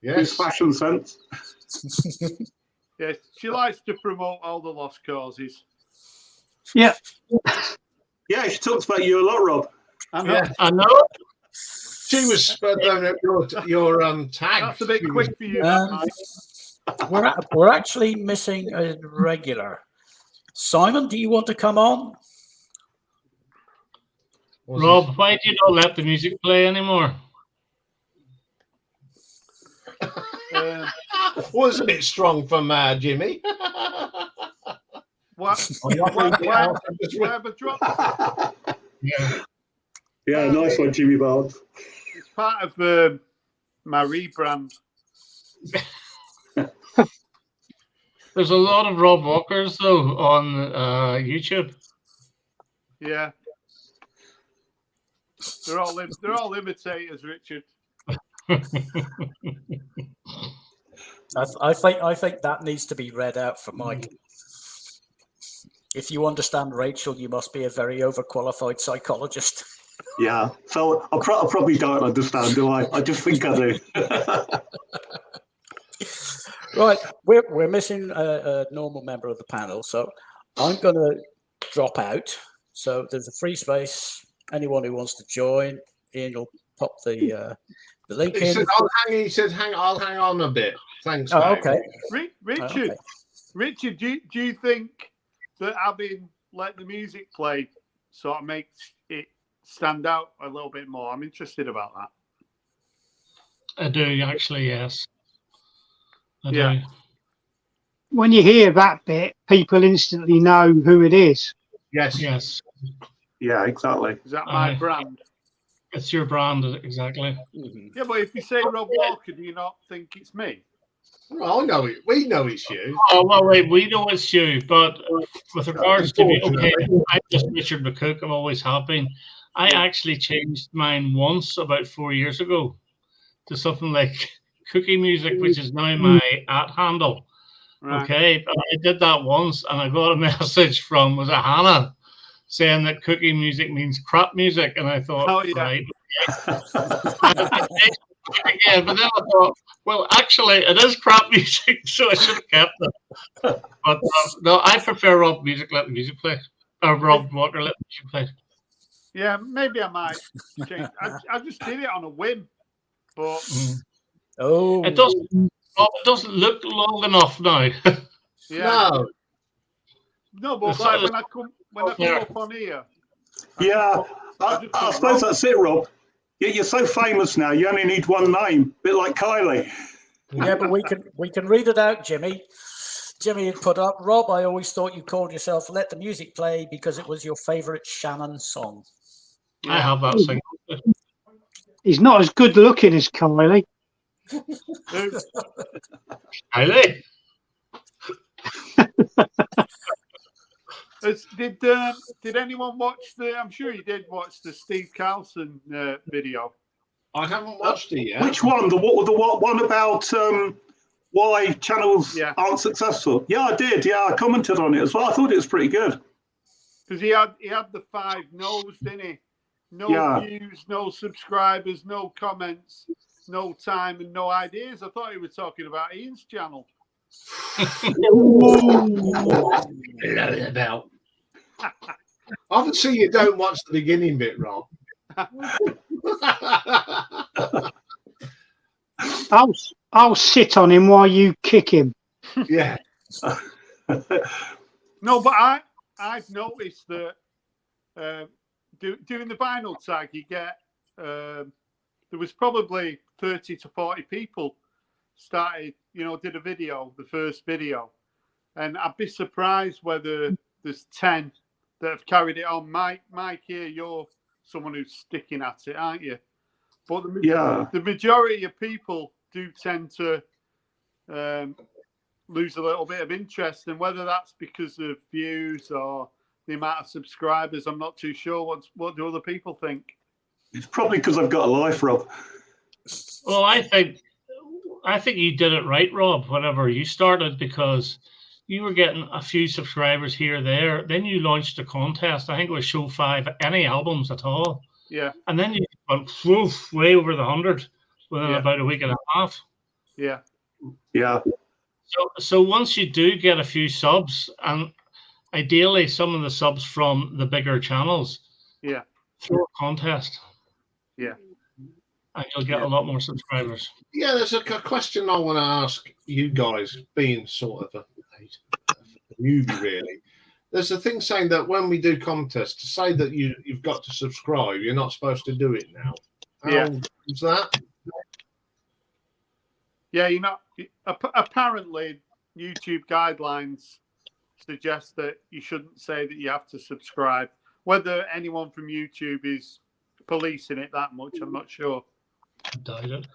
His Yes. fashion sense. Yes, she likes to promote all the lost causes. Yeah. Yeah, she talks about you a lot, Rob. I know. Yeah. I know. She was your tag. That's a bit She was- quick for you, that, Mike. We're actually missing a regular. Simon, do you want to come on? was Rob, why do you not let the music play anymore? Wasn't it strong from Jimmy? What? I'm not Why reading it out. why have I dropped? Yeah. Yeah, nice one, Jimmy Barnes. It's part of my rebrand. There's a lot of Rob Walkers though on YouTube. Yeah. They're all imitators, Richard. I think that needs to be read out for Mike. If you understand Rachel, you must be a very overqualified psychologist. Yeah. So I probably don't understand, do I? I just think I do. Right, we're missing a normal member of the panel, so I'm going to drop out. So there's a free space. Anyone who wants to join, Iain will pop the link in. He said, I'll hang on a bit. Thanks, Oh, mate. okay. Richard, Okay. Richard, do you think that having let the music play sort of makes it stand out a little bit more? I'm interested about that. I do actually, yes. I Yeah. do. When you hear that bit, people instantly know who it is. Yes. Yes. Yeah, exactly. Is that my brand? It's your brand, exactly. Mhm. Yeah, but if you say Rob Walker, do you not think it's me? Well, I know it. We know it's you. Oh, well, wait, we know it's you, but with regards to me, okay, I'm just Richard McCook. I've always have been. I actually changed mine once about 4 years ago to something like Cookie Music, which is now my @ handle. Right. Okay, but I did that once, and I got a message from Hannah saying that Cookie Music means crap music, and I thought, Oh, yeah. right. Again, but then I thought, well, actually, it is crap music, so I should have kept it. But no, I prefer Rob Music, let the music play, or Rob Walker, let the music play. Yeah, maybe I might change. I just did it on a whim, but Oh, It doesn't look long enough now. yeah, No. but like when I come up on here, Yeah, I suppose that's it, Rob. You're so famous now. You only need one name, bit like Kylie. yeah, but we can read it out, Jimmy. Jimmy had put up, Rob, I always thought you called yourself Let the Music Play because it was your favourite Shannon song. I have that single. He's not as good looking as Kylie. Kylie. Did anyone watch I'm sure you did watch the Steve Carlson video. I haven't watched it yet. Which one? The one about why channels aren't successful? Yeah, I did. Yeah, I commented on it as well. I thought it was pretty good. Because he had the 5 no's, didn't he? No views, no subscribers, no comments, no time, and no ideas. I thought he was talking about Ian's channel. About. Obviously, you don't watch the beginning bit, Rob. I'll sit on him while you kick him. Yeah. No, but I've noticed that doing the vinyl tag, you get there was probably 30 to 40 people started, did a video, the first video, and I'd be surprised whether there's 10 that have carried it on. Mike here, you're someone who's sticking at it, aren't you? But the majority of people do tend to lose a little bit of interest, and whether that's because of views or the amount of subscribers, I'm not too sure. What do other people think? It's probably because I've got a life, Rob. Well, I think you did it right, Rob, whenever you started, because you were getting a few subscribers here or there. Then you launched a contest. I think it was Show 5, any albums at all. Yeah. And then you went way over the 100 within about a week and a half. Yeah. Yeah. So once you do get a few subs, and ideally some of the subs from the bigger channels, through a contest. Yeah. And you'll get a lot more subscribers. Yeah, there's a question I want to ask you guys, being sort of a newbie, really. There's a thing saying that when we do contests, to say that you've got to subscribe, you're not supposed to do it now. How is that? Yeah, apparently YouTube guidelines suggest that you shouldn't say that you have to subscribe. Whether anyone from YouTube is policing it that much, I'm not sure. I doubt it.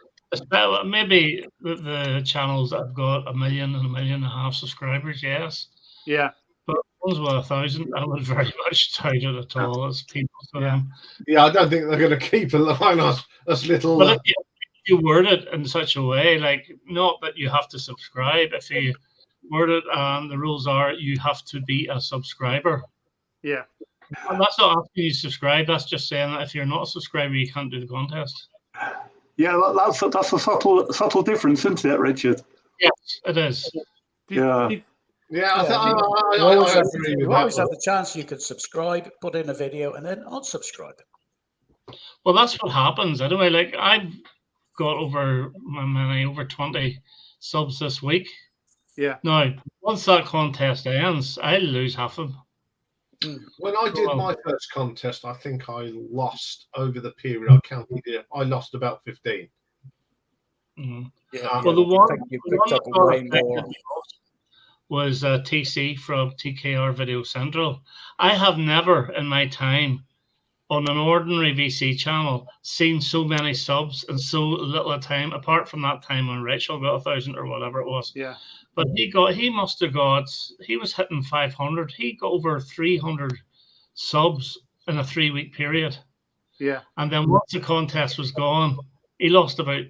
maybe the channels that have got 1 million and 1.5 million subscribers, yes. Yeah. But ones with 1,000, I would very much doubt it at all. As people to them. Yeah, I don't think they're going to keep allowing us little. But if you word it in such a way, like not that you have to subscribe. If you word it, the rules are you have to be a subscriber. Yeah. And that's not asking you to subscribe. That's just saying that if you're not a subscriber, you can't do the contest. Yeah, that's a subtle difference, isn't it, Richard? Yes, it is. Yeah. Yeah, I You always agree with have that. the chance. You could subscribe, put in a video, and then unsubscribe. Well, that's what happens anyway. Like I've got over 20 subs this week. Yeah. Now, once that contest ends, I lose half of them. When I did my first contest, I think I lost over the period I counted it. I lost about 15. Mm-hmm. Yeah. Well, the one you picked up way more. Was TC from TKR Video Central. I have never in my time on an ordinary VC channel seen so many subs in so little time, apart from that time when Rachel got 1,000 or whatever it was. Yeah. But he was hitting 500. He got over 300 subs in a 3-week period. Yeah. And then once the contest was gone, he lost about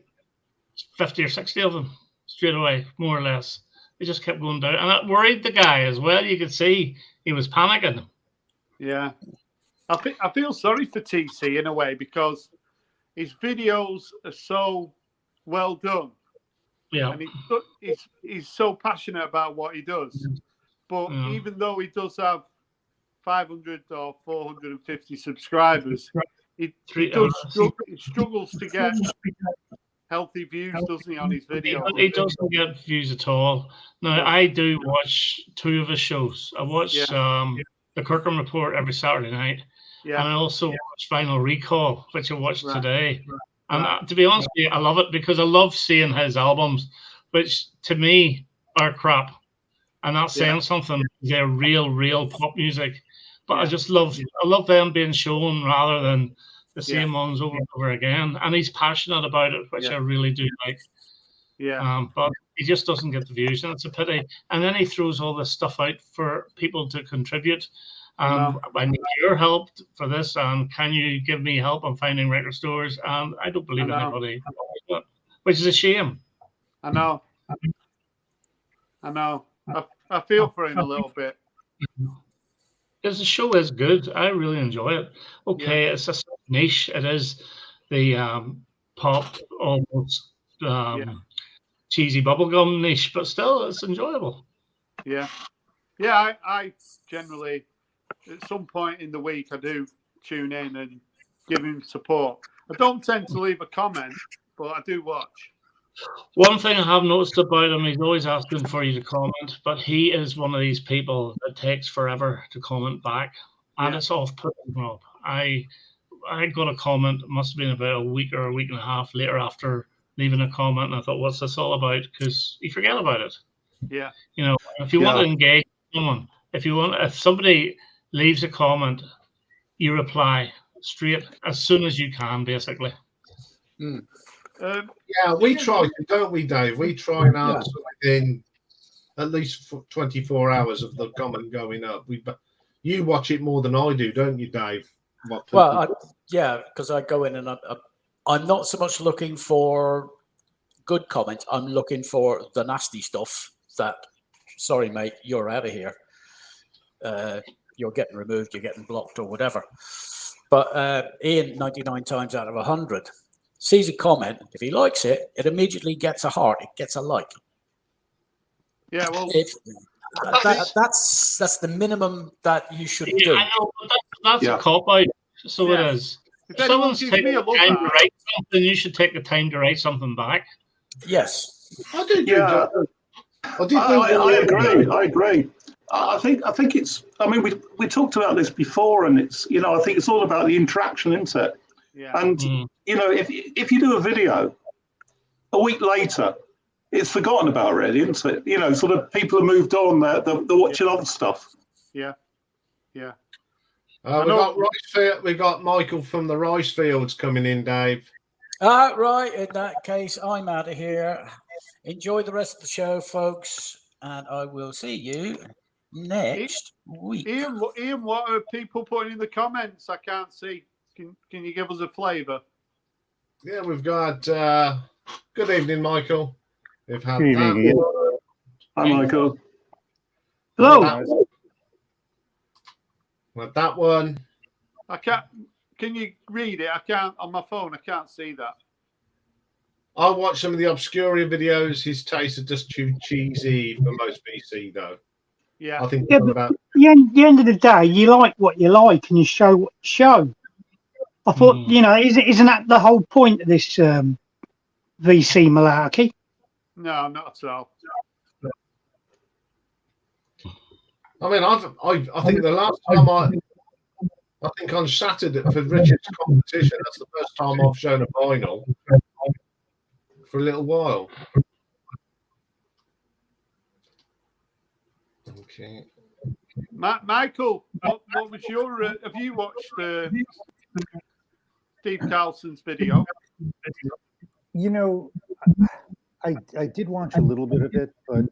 50 or 60 of them straight away, more or less. It just kept going down, and it worried the guy as well. You could see he was panicking. Yeah, I feel sorry for TC in a way because his videos are so well done. Yeah, and he's so passionate about what he does. But even though he does have 500 or 450 subscribers, he struggles to get healthy views, doesn't he, on his videos? He doesn't get views at all. Now, I do watch 2 of his shows. I watch the Kirkham Report every Saturday night, and I also watch Final Recall, which I watched today. And to be honest with you, I love it because I love seeing his albums, which to me are crap. And that's saying something. They're real pop music. But I just love them being shown rather than the same ones over and over again. And he's passionate about it, which I really do like. Yeah. But he just doesn't get the views, and it's a pity. And then he throws all this stuff out for people to contribute. I need your help for this, and can you give me help on finding record stores? And I don't believe anybody, which is a shame. I know. I feel for him a little bit. Because the show is good. I really enjoy it. Okay, it's a niche. It is the pop, almost cheesy bubblegum niche, but still, it's enjoyable. Yeah. Yeah, I generally, at some point in the week, I do tune in and give him support. I don't tend to leave a comment, but I do watch. One thing I have noticed about him, he's always asking for you to comment, but he is one of these people that takes forever to comment back, and it's off-putting, Rob. I got a comment, it must have been about a week or a week and a half later after leaving a comment, and I thought, what's this all about? Because you forget about it. Yeah. You know, if you want to engage someone, if somebody leaves a comment, you reply straight as soon as you can, basically. We try, don't we, Dave? We try and answer within at least 24 hours of the comment going up. You watch it more than I do, don't you, Dave? Because I go in and I'm not so much looking for good comments. I'm looking for the nasty stuff that, sorry, mate, you're out of here. You're getting removed, you're getting blocked or whatever. But Iain, 99 times out of 100, sees a comment. If he likes it, it immediately gets a heart. It gets a like. Yeah, well, that's the minimum that you should do. I know, but that's a cop-out. So it is. If someone's taking the time to write something, you should take the time to write something back. Yes. I agree. I think it's. I mean, we talked about this before, and it's. I think it's all about the interaction, isn't it? Yeah. And if you do a video, a week later, it's forgotten about, really, isn't it? Sort of people have moved on. They're watching other stuff. Yeah. We got Michael from the Rice Fields coming in, Dave. Right. In that case, I'm out of here. Enjoy the rest of the show, folks, and I will see you next week. Iain, what are people putting in the comments? I can't see. Can you give us a flavour? Yeah, we've got good evening, Michael. We've had Good evening, that. Iain. Hi, Michael. Hello. With that one. I can't. Can you read it? I can't on my phone. I can't see that. I watched some of the Obscuria videos. His tastes are just too cheesy for most BC, though. Yeah. I think Yeah, it's all but about. the end of the day, you like what you like and you show what you show. I thought, isn't that the whole point of this VC malarkey? No, not at all. I mean, I think the last time I think on Saturday for Richard's competition, that's the first time I've shown a vinyl for a little while. Okay. Michael, what was your? Have you watched Steve Carlson's video? I did watch a little bit of it, but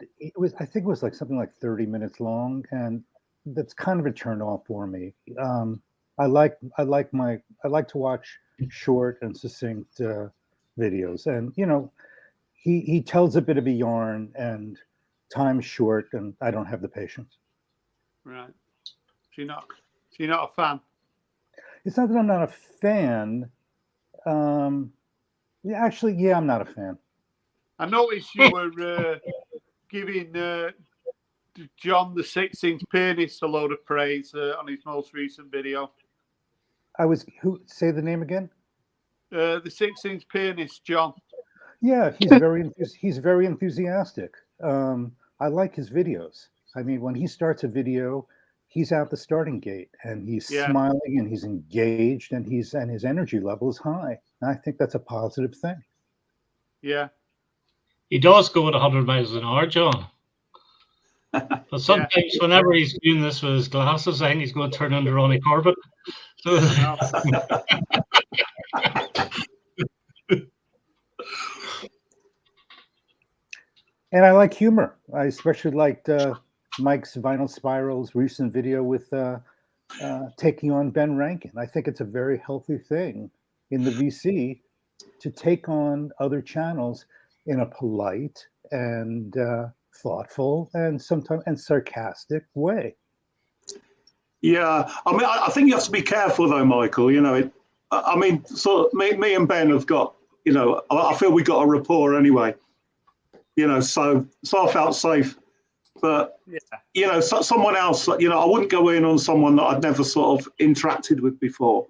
I think it was like something like 30 minutes long, and that's kind of a turn off for me. I like to watch short and succinct videos, and he tells a bit of a yarn, and time's short, and I don't have the patience. Right. So you're not a fan. It's not that I'm not a fan. I'm not a fan. I noticed you were giving John the 6-inch penis a load of praise on his most recent video. Say the name again? The 6-inch penis, John. Yeah, he's very enthusiastic. I like his videos. I mean, when he starts a video, he's out the starting gate and he's smiling and he's engaged and his energy level is high. And I think that's a positive thing. Yeah. He does go at 100 miles an hour, John. But sometimes, whenever he's doing this with his glasses, I think he's going to turn into Ronnie Corbett. So, and I like humor. I especially liked Mike's Vinyl Spiral's recent video with taking on Ben Rankin. I think it's a very healthy thing in the VC to take on other channels in a polite and thoughtful and sometimes sarcastic way. Yeah, I mean, I think you have to be careful though, Michael. I mean, so me and Ben have got, I feel we got a rapport anyway. So I felt safe. But someone else, I wouldn't go in on someone that I'd never sort of interacted with before.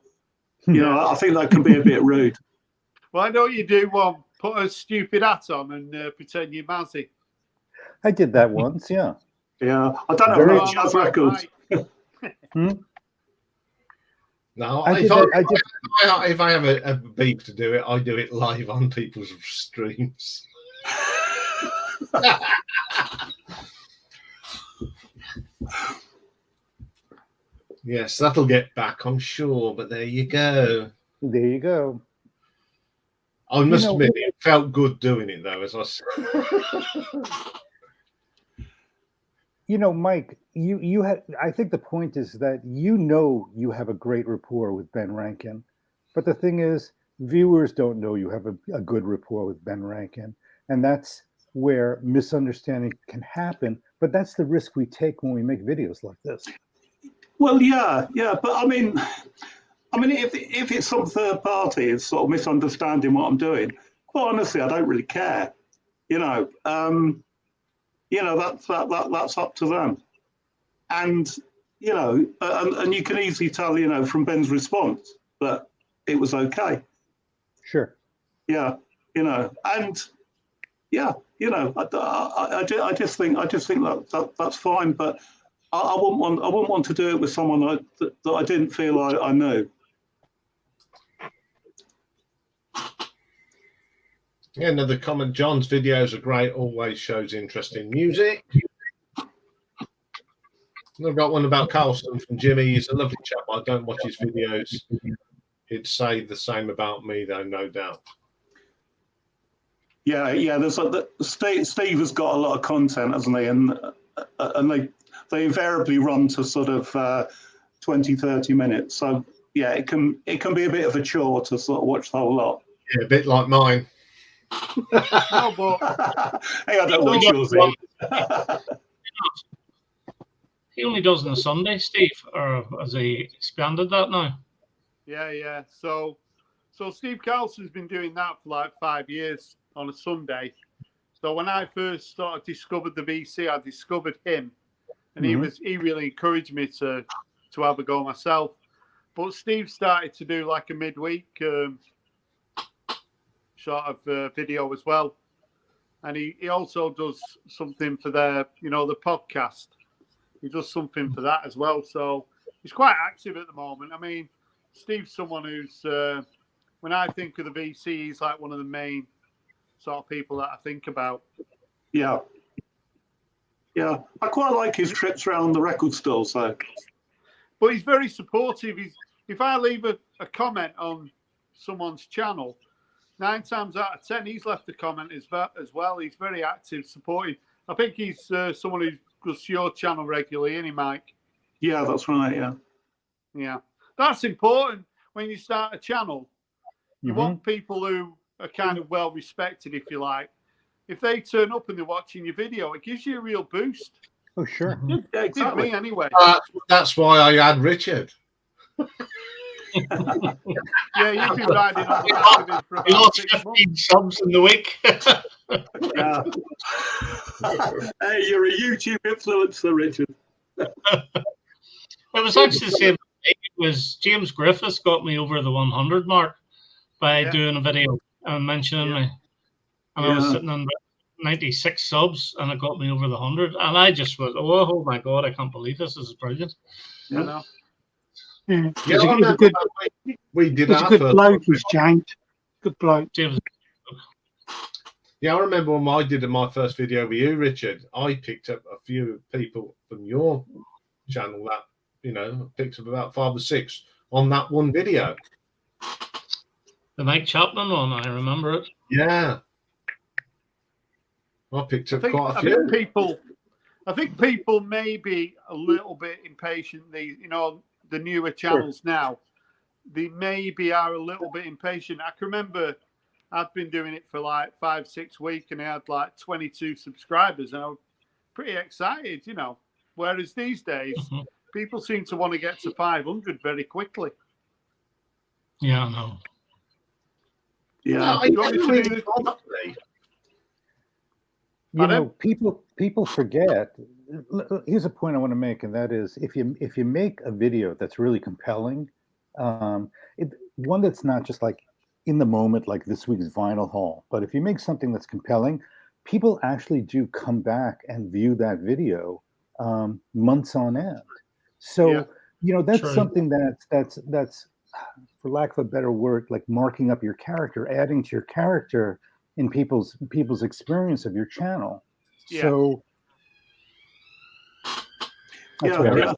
I think that can be a bit rude. Why don't you do one? Put a stupid hat on and pretend you're Mazzy. I did that once, yeah. Yeah, I don't have any jazz records. No, if I have a beef to do it, I do it live on people's streams. Yes, that'll get back, I'm sure. But there you go. There you go. I must admit, it felt good doing it, though, as I said. Mike, you had. I think the point is that you have a great rapport with Ben Rankin, but the thing is, viewers don't know you have a good rapport with Ben Rankin, and that's where misunderstanding can happen. But that's the risk we take when we make videos like this. Well, yeah, but I mean, if it's some third party is sort of misunderstanding what I'm doing, well, honestly, I don't really care. That's up to them. And and you can easily tell, from Ben's response that it was okay. Sure. Yeah, and yeah, I just think that's fine, but I wouldn't want to do it with someone that I didn't feel I knew. Yeah, another comment. John's videos are great. Always shows interesting music. I've got one about Carlson from Jimmy. He's a lovely chap. I don't watch his videos. He'd say the same about me, though, no doubt. Yeah. There's Steve has got a lot of content, hasn't he? And they invariably run to sort of 20, 30 minutes. So yeah, it can be a bit of a chore to sort of watch the whole lot. Yeah, a bit like mine. No, but Hey, I don't watch yours, Ian. He only does on a Sunday, Steve, or has he expanded that now? yeah. So Steve Carlson's been doing that for like 5 years on a Sunday. So when I first sort of discovered the VC, I discovered him, and he really encouraged me to have a go myself. But Steve started to do like a midweek sort of video as well, and he also does something for the podcast. He does something for that as well. So he's quite active at the moment. I mean, Steve's someone who's when I think of the VC, he's like one of the main sort of people that I think about. Yeah. I quite like his trips around the record store. So, but he's very supportive. If I leave a comment on someone's channel, 9 times out of 10, he's left a comment as well. He's very active, supportive. I think he's someone who goes to your channel regularly, isn't he, Mike? Yeah, that's right. Yeah. That's important when you start a channel. You want people who are kind of well respected, if you like. If they turn up and they're watching your video, it gives you a real boost. Oh, sure. Yeah, It did me anyway. That's why I had Richard. Yeah, you've been riding on the back of him for He about lost 6 15 months. subs in the week. Yeah. Hey, you're a YouTube influencer, Richard. It was actually the same. It was James Griffiths got me over the 100 mark by doing a video and mentioning me. And I was sitting on 96 subs and it got me over the 100. And I just was, oh my God, I can't believe this. This is brilliant. I know. Yeah, Yeah, he's I a remember good, we did he's a our good first. bloke, he's James. Good bloke. James, Yeah, I remember when I did my first video with you, Richard. I picked up a few people from your channel that picked up about 5 or 6 on that one video. the Mike Chapman one, I remember it. Yeah, I picked up quite a few. I think people may be a little bit impatient. The newer channels now, they maybe are a little bit impatient. I can remember I'd been doing it for like 5-6 weeks and I had like 22 subscribers and I was pretty excited, Whereas these days, people seem to want to get to 500 very quickly. Yeah, I know. Yeah. You know, people forget. Here's a point I want to make, and that is, if you make a video that's really compelling, one that's not just like in the moment, like this week's vinyl haul, but if you make something that's compelling, people actually do come back and view that video months on end. So that's True. something that's for lack of a better word, like marking up your character, adding to your character in people's experience of your channel. Yeah. So that's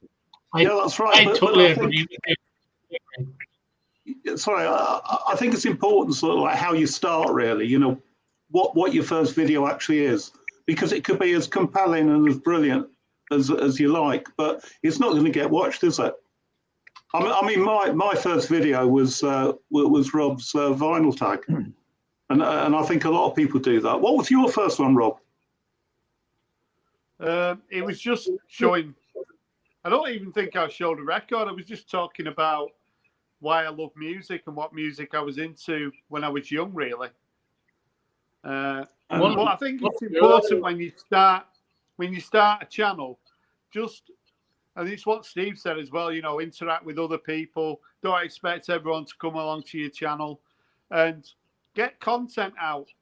that's right. I totally agree with you. Sorry, I think it's important, sort of like how you start, really. What your first video actually is, because it could be as compelling and as brilliant as you like, but it's not going to get watched, is it? I mean, my first video was Rob's vinyl tag, and I think a lot of people do that. What was your first one, Rob? It was just showing. I don't even think I showed a record. I was just talking about why I love music and what music I was into when I was young, really. But I think it's important when you start a channel, and it's what Steve said as well, interact with other people. Don't expect everyone to come along to your channel and get content out,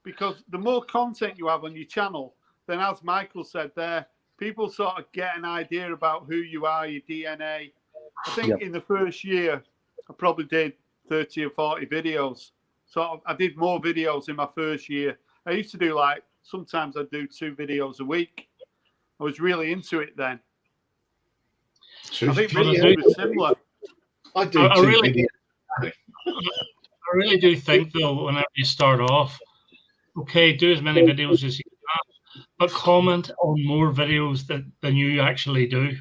because the more content you have on your channel, then as Michael said there, people sort of get an idea about who you are, your DNA. I think in the first year, I probably did 30 or 40 videos. So I did more videos in my first year. I used to do sometimes I'd do 2 videos a week. I was really into it then. I think Richard was similar. I do I 2 really, videos. I really do think, though, whenever you start off, okay, do as many videos as you can, but comment on more videos than you actually do.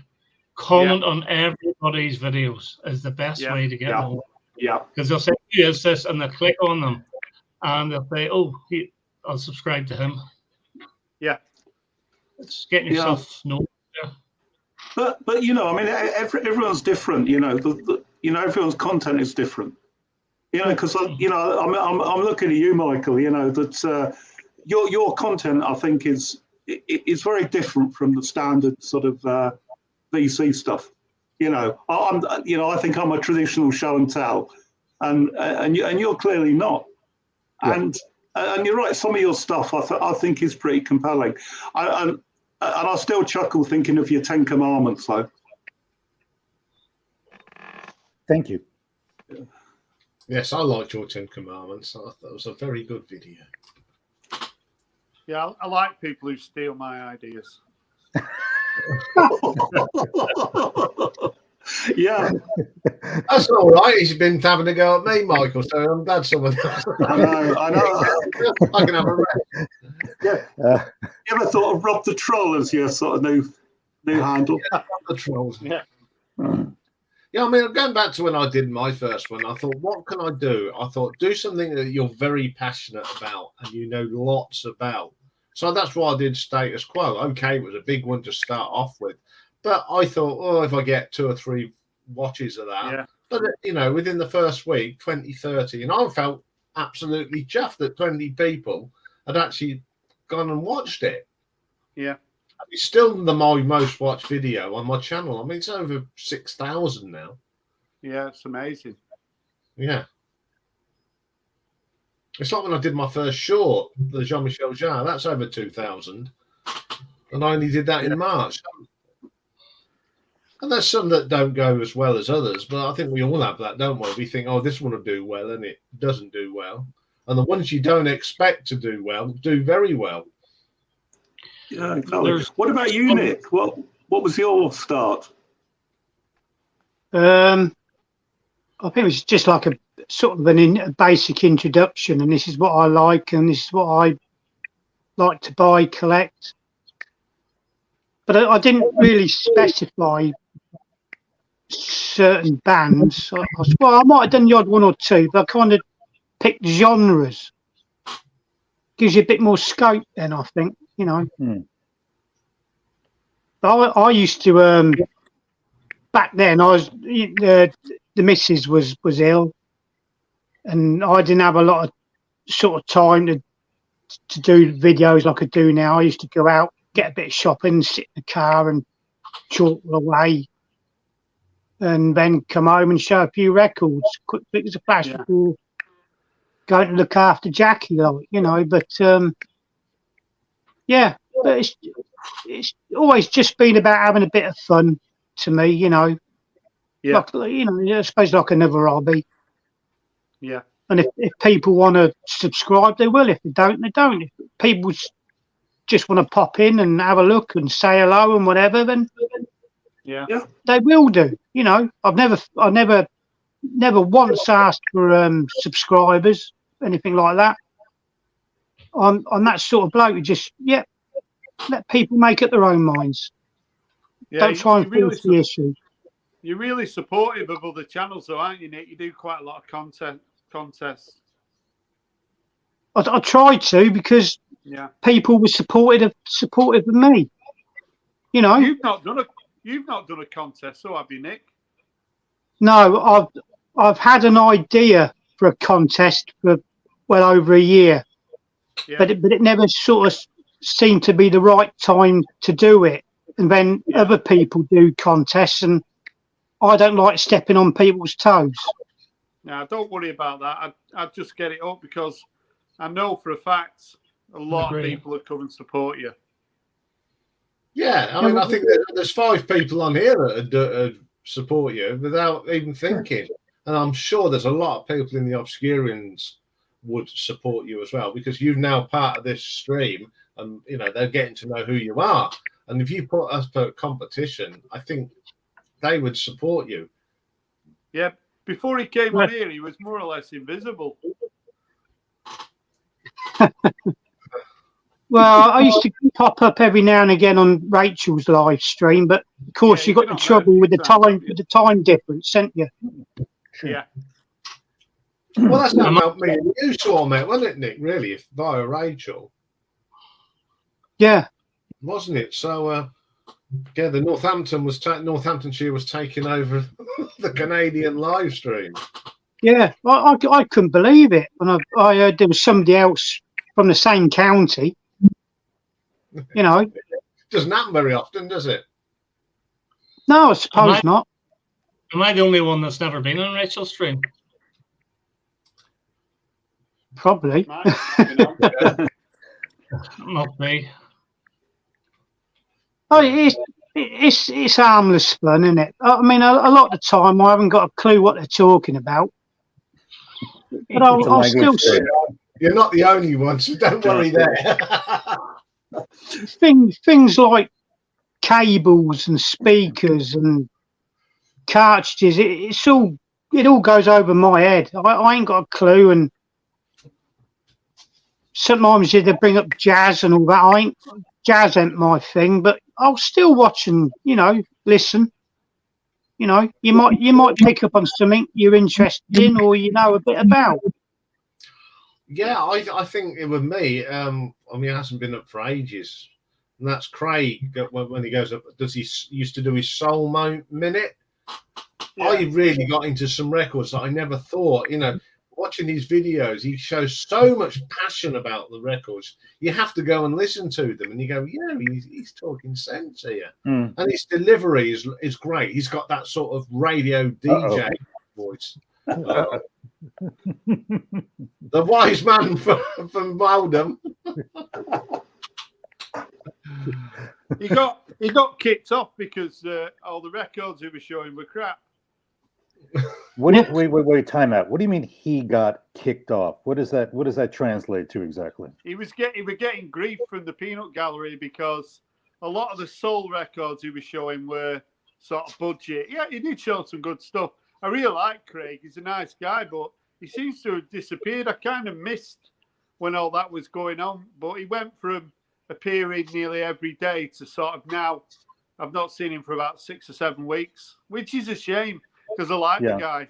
Comment on everybody's videos is the best way to get them. Yeah. Because they'll say, who is this? And they'll click on them and they'll say, oh, I'll subscribe to him. Yeah. It's getting yourself known. Yeah. But you know, I mean, everyone's different. You know, everyone's content is different. You know, because you know, I'm looking at you, Michael. You know that your content, I think, is very different from the standard sort of VC stuff. You know, I think I'm a traditional show and tell, and you're clearly not. Yeah. And you're right. Some of your stuff I think is pretty compelling. And I still chuckle thinking of your 10 Commandments, though. Thank you. Yes, I liked your 10 Commandments. I thought it was a very good video. Yeah, I like people who steal my ideas. Yeah, That's all right. He's been having a go at me, Michael, so I'm glad someone else. I know. I can have a rest. Yeah. You ever thought of Rob the Troll as your sort of new handle? The trolls. Yeah. Yeah, I mean, going back to when I did my first one, I thought, what can I do? I thought, do something that you're very passionate about and you know lots about. So that's why I did Status Quo. Okay, it was a big one to start off with. But I thought, oh, if I get 2 or 3 watches of that. But, you know, within the first week, 20, 30. And I felt absolutely chuffed that 20 people had actually gone and watched it. Yeah. It's still my most watched video on my channel. I mean, it's over 6,000 now. Yeah, it's amazing. Yeah. It's like when I did my first short, the Jean-Michel Jarre. That's over 2,000. And I only did that in March. And there's some that don't go as well as others, but I think we all have that, don't we? We think, oh, this one will do well, and it doesn't do well. And the ones you don't expect to do well do very well. Yeah, exactly. What about you, Nick? What was your start? I think it was just like a sort of a basic introduction, and this is what I like, and this is what I like to buy, collect. But I didn't really specify certain bands. Well, I might have done the odd one or two, but I kind of picked genres. Gives you a bit more scope then, I think, you know. But I used to, back then, I was the missus was ill, and I didn't have a lot of sort of time to do videos like I do now. I used to go out, get a bit of shopping, sit in the car and chortle away, and then come home and show a few records, quick flicks of flash before going to look after Jackie, like, you know. But yeah, but it's always just been about having a bit of fun to me, you know. Yeah. Like, you know, I suppose like another hobby. Yeah. And if people want to subscribe, they will. If they don't, they don't. If people just want to pop in and have a look and say hello and whatever, then they will do. You know, I never once asked for subscribers, anything like that. I'm that sort of bloke who just let people make up their own minds. Don't try and force the issue. You're really supportive of other channels, though, aren't you, Nick? You do quite a lot of contests. I tried to, because people were supportive of me. You know, you've not done a contest, so have you, Nick? No, I've had an idea for a contest for well over a year, but it never sort of seemed to be the right time to do it. And then other people do contests, and I don't like stepping on people's toes. Now, don't worry about that. I'd just get it up, because I know for a fact a lot of people will come and support you. Yeah, I mean, I think there's 5 people on here that support you without even thinking. And I'm sure there's a lot of people in the Obscurians would support you as well, because you're now part of this stream, and, you know, they're getting to know who you are. And if you put us for competition, I think they would support you. Yeah, before he came on here, he was more or less invisible. Well, I used to pop up every now and again on Rachel's live stream, but of course Yeah, you got you've the been on there a trouble few with the times, time, haven't you? with the time difference, didn't you? Sure. Yeah. Well, that's how me and you two met, wasn't it, Nick? Really, via Rachel, Yeah. wasn't it? So, yeah, the Northamptonshire was taking over the Canadian live stream. Yeah, I couldn't believe it when I heard there was somebody else from the same county. You know, Doesn't happen very often, does it? no, I suppose not. Am I the only one that's never been on Rachel's stream? Probably. Not me. Oh, it's harmless fun, isn't it? I mean, a lot of the time I haven't got a clue what they're talking about, but It's a I'll still language thing. You're not the only one, so don't worry there. things like cables and speakers and cartridges. It all goes over my head. I ain't got a clue, and sometimes they bring up jazz and all that. Jazz ain't my thing, but I'll still watch and listen. You know, you might pick up on something you're interested in or you know a bit about. Yeah, I think it with me. I mean, it hasn't been up for ages, and that's Craig when he goes up. Does he used to do his soul minute? Yeah. I really got into some records that I never thought. Watching his videos, he shows so much passion about the records. You have to go and listen to them, and you go, yeah, he's talking sense here. And his delivery is great. He's got that sort of radio DJ voice. The wise man from Waldham. He got kicked off because all the records he was showing were crap. Wait, time out. What do you mean he got kicked off? What does that translate to exactly? He was getting grief from the peanut gallery because a lot of the soul records he was showing were sort of budget. Yeah, he did show some good stuff. I really like Craig. He's a nice guy, but he seems to have disappeared. I kind of missed when all that was going on, but he went from appearing nearly every day to sort of now. I've not seen him for about 6 or 7 weeks, which is a shame because I like the guy.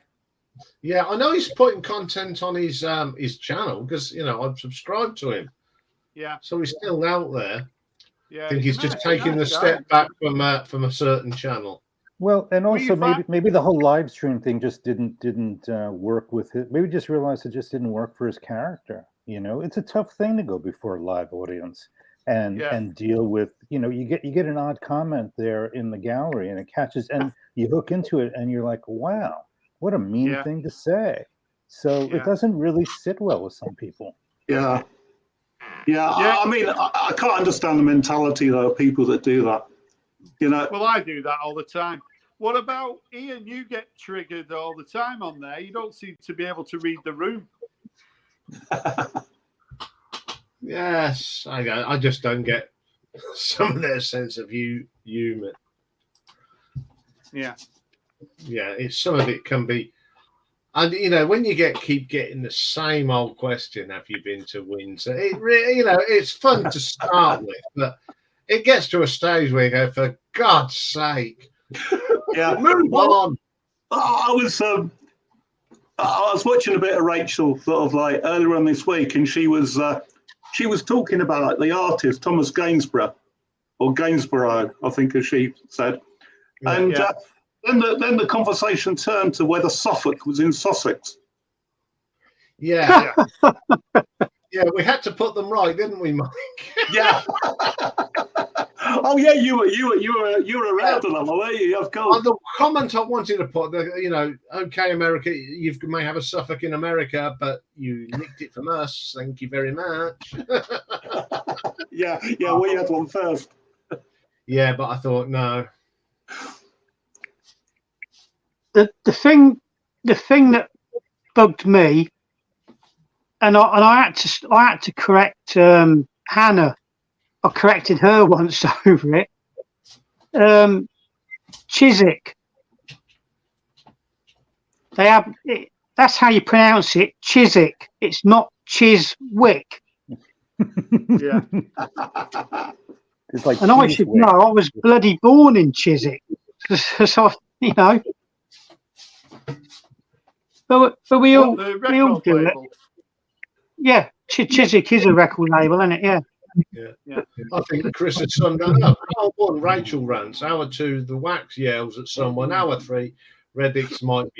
Yeah, I know he's putting content on his channel because I've subscribed to him. Yeah. So he's still out there. Yeah. I think he's just taking the step back from a certain channel. Well, and also maybe the whole live stream thing just didn't work with it. Maybe just realized it just didn't work for his character. It's a tough thing to go before a live audience and deal with. You get an odd comment there in the gallery, and it catches, and you hook into it, and you're like, wow, what a mean thing to say. So it doesn't really sit well with some people. Yeah. I mean, I can't understand the mentality though of people that do that. Well, I do that all the time. What about Iain? You get triggered all the time on there. You don't seem to be able to read the room. Yes, I just don't get some of their sense of humor. Yeah. Some of it can be, and when you keep getting the same old question, have you been to Windsor? It really, it's fun to start with, but it gets to a stage where you go, for God's sake, move on. I was watching a bit of Rachel sort of like earlier on this week, and she was talking about the artist Thomas Gainsborough, or Gainsborough, I think, as she said, and then the conversation turned to whether Suffolk was in Sussex. Yeah. Yeah, we had to put them right, didn't we, Mike? Yeah. Oh yeah, you were around a lot, weren't you? Of course. The comment I wanted to put, okay, America, you may have a Suffolk in America, but you nicked it from us. Thank you very much. Yeah, we had one first. Yeah, but I thought no. The thing that bugged me, and I had to correct Hannah. I corrected her once over it. Chiswick. That's how you pronounce it. Chiswick. It's not Chiswick. Yeah. It's like And I cheese should whiz. know, I was bloody born in Chiswick. So, you know. But we all The we all record do it. label. Yeah, Chiswick is a record label, isn't it? Yeah. Yeah. I think Chris has summed that up. Hour 1, Rachel rants. Hour 2, the wax yells at someone. Hour 3, Reddit's might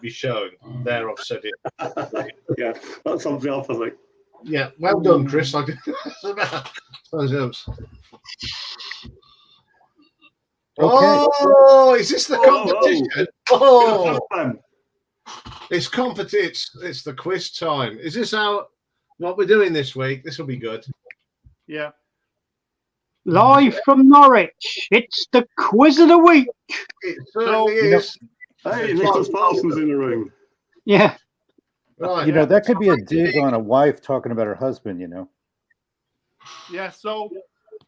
be shown. There, I've said it. Yeah, that sums it up, I think. Yeah, well done, Chris. Oh, is this the competition? Oh, it's competition. It's the quiz time. Is this what we're doing this week? This will be good. Yeah. Live from Norwich, it's the quiz of the week. It certainly You know- is. Hey, Nicholas Parsons in the room. Yeah. Right. You know, that could be a dig on a wife talking about her husband, you know. Yeah, so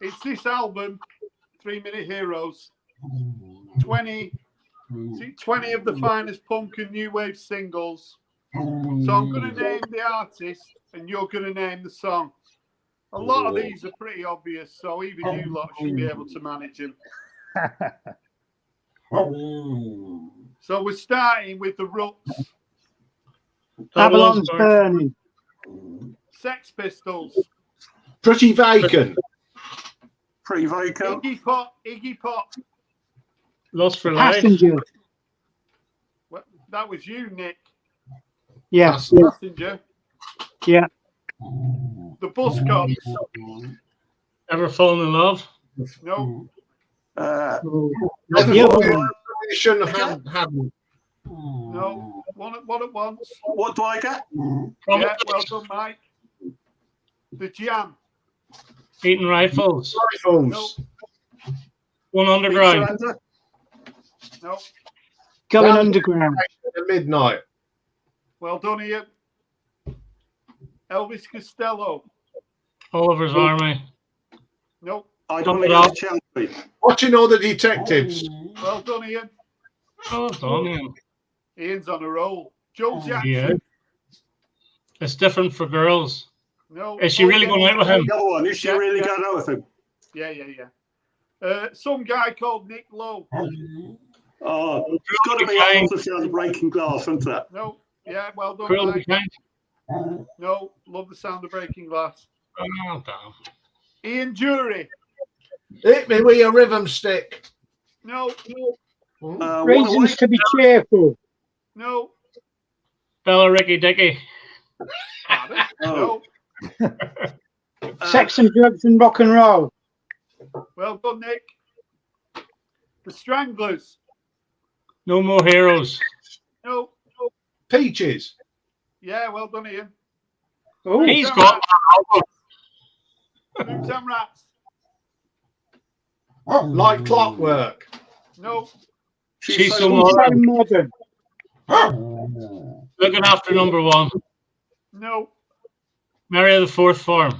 it's this album, 3 Minute Heroes. 20 of the finest punk and new wave singles. So I'm going to name the artist and you're going to name the song. A lot of these are pretty obvious, so even you lot should be able to manage them. So we're starting with the Ruts, Babylon's Burning. Sex Pistols, Pretty vacant. Pretty vacant. Iggy Pop. Lost for Life. Passenger. Well, that was you, Nick. Yeah. Passenger. Yeah. The Buzzcocks. Ever Fallen in Love? No. Yeah. You shouldn't have had one. No. One at once. What do I get? Yeah, well done, Mike. The Jam. Eating Rifles. Rifles. One Underground. No. Going Down underground. At midnight. Well done, Ian. Elvis Costello. Oliver's Army. Nope. I don't know the Chelsea. Watching all the detectives. Well done, Ian. Oh, done, Ian. Ian's on a roll. Joe Jackson. Yeah. It's different for girls. No. Is she really going out with him? The other one, is she really going out with him? Yeah. Some guy called Nick Lowe. Oh, it's got to be Arthur Sounds of Breaking Glass, isn't it? No. Yeah, well done, Cruel to Mike. be kind. No. Love the Sound of Breaking Glass. Oh, damn. Ian Jury. Hit me with your rhythm stick. No. Reasons to be cheerful. No. Bella Ricky Dicky. No. Sex and drugs and rock and roll. Well done, Nick. The Stranglers. No More Heroes. No. Peaches. Yeah, well done, Ian. Oh, He's got Roots and Rats. Like clockwork. No. She's so so modern. modern. Looking after number one. No. Mary of the Fourth Form.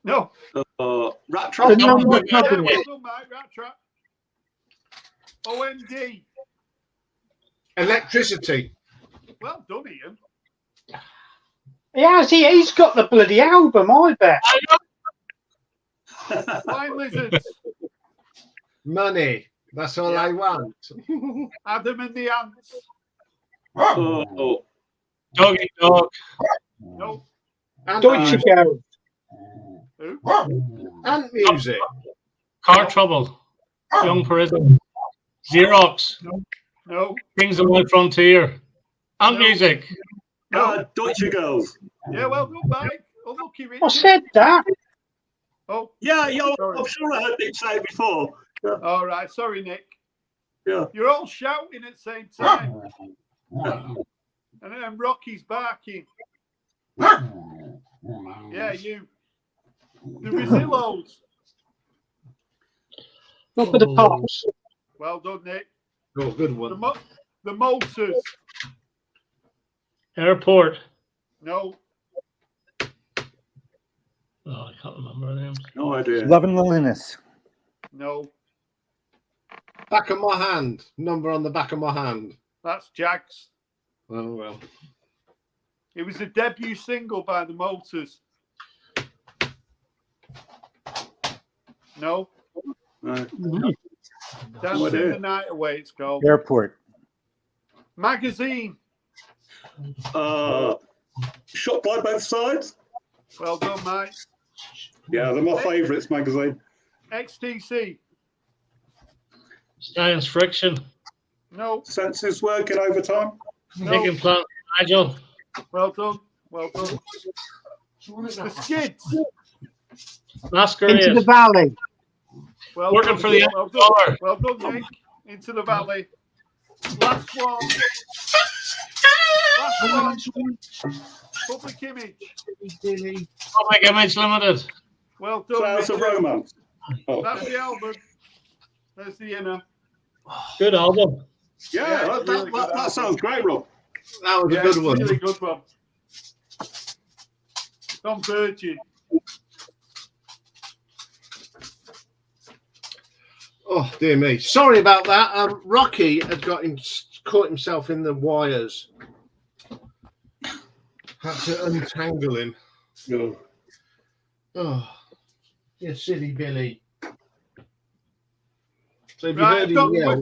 No. Rat The Trap. number Yeah, cabinet. well done, Mike. Rat Trap. OMD. Electricity. Well done, Ian. He's got the bloody album, I bet. Flying Lizards. Money. That's all I want. Adam and the Ants. Oh, Dog Eat Dog. No. Deutsche Girl. Who? And music. Car Trouble. Young Prison. Xerox. No. Kings of My Frontier. And music. Deutsche Girls. Yeah, well done, Mike. Unlucky Richard. I said that. Oh, Yeah, Sorry. I'm sure I heard Nick say it before. all right. Sorry, Nick. Yeah. You're all shouting at the same time. And then Rocky's barking. Yeah, you. The Rezillos. Not for the pops. Well done, Nick. Oh, good one. The Motors. Airport. No. Oh, I can't remember their names. No idea. Love and Loneliness. No. Back of my hand. Number on the back of my hand. That's Jags. Oh, well. It was a debut single by the Motors. No. Mhm. dear. Dancing the Night Away, it's called. Airport. Magazine. Shot by both sides. Well done, mate. Yeah, they're my favourites magazine. XTC. Science friction. No. Senses working overtime. Taking plant agile. Well done. Well done. The Skids. Masquerade. Into the Valley. Well Working done. for the well dollar. done. Well done, Nick. Into the Valley. Last one. Last one. Public Image. Public Image Limited. Well done. House of Richard. Romance. Oh. That's the album. There's the inner. Good album. Yeah, Yeah, that, really good that album. sounds great, Rob. That was Yeah, a good one. really good one. Tom Virgin. Oh dear me! Sorry about that. Rocky had caught himself in the wires. Had to untangle him. Oh. Oh, you silly Billy. So have you Right, heard him yell?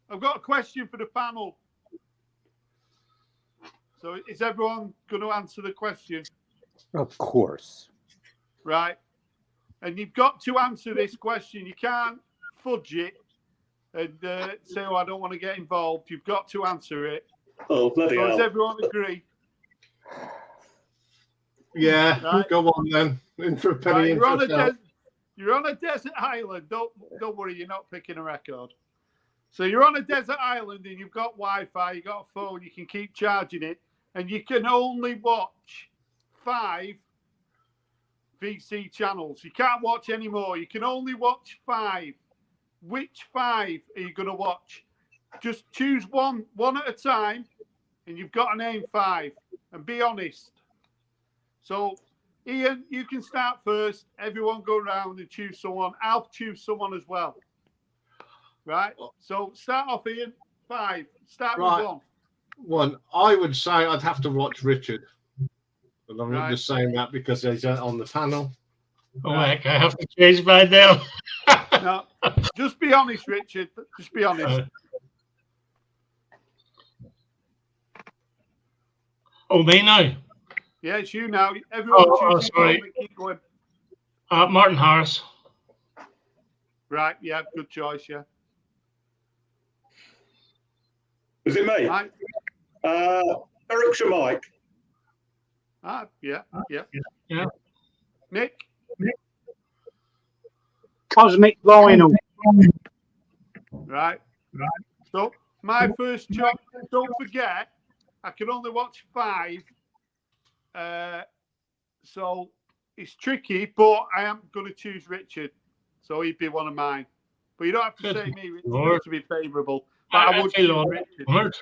I've got a question for the panel. So is everyone going to answer the question? Of course. Right. And you've got to answer this question. You can't fudge it and say, oh, I don't want to get involved. You've got to answer it. Oh, bloody So does hell. everyone agree? Yeah, Right. go on then. In for a penny, Right, in for a pound. you're on a desert island. Don't worry, you're not picking a record. So you're on a desert island and you've got Wi-Fi, you've got a phone, you can keep charging it, and you can only watch 5 VC channels. You can't watch any more. You can only watch 5. Which 5 are you going to watch? Just choose one at a time, and you've got to name 5, and be honest. So, Iain, you can start first. Everyone go around and choose someone. I'll choose someone as well. Right? So, start off, Iain. 5. Start Right. with 1. One, I would say I'd have to watch Richard. And I'm not Right. just saying that because he's on the panel. Oh, heck, I have to change mine now. No, just be honest, Richard. Just be honest. Oh, me now. Yeah, it's you now. Everyone chooses sorry. one. Keep going. Martin Harris. Right, yeah, good choice, yeah. Is it me? Right. Eric Mike. Yeah. Yeah. Nick? Cosmic Vinyl. Right. So, my first choice, don't forget, I can only watch 5. So, it's tricky, but I am going to choose Richard. So, he'd be one of mine. But you don't have to say me, Richard, to be favourable. But I would choose Richard.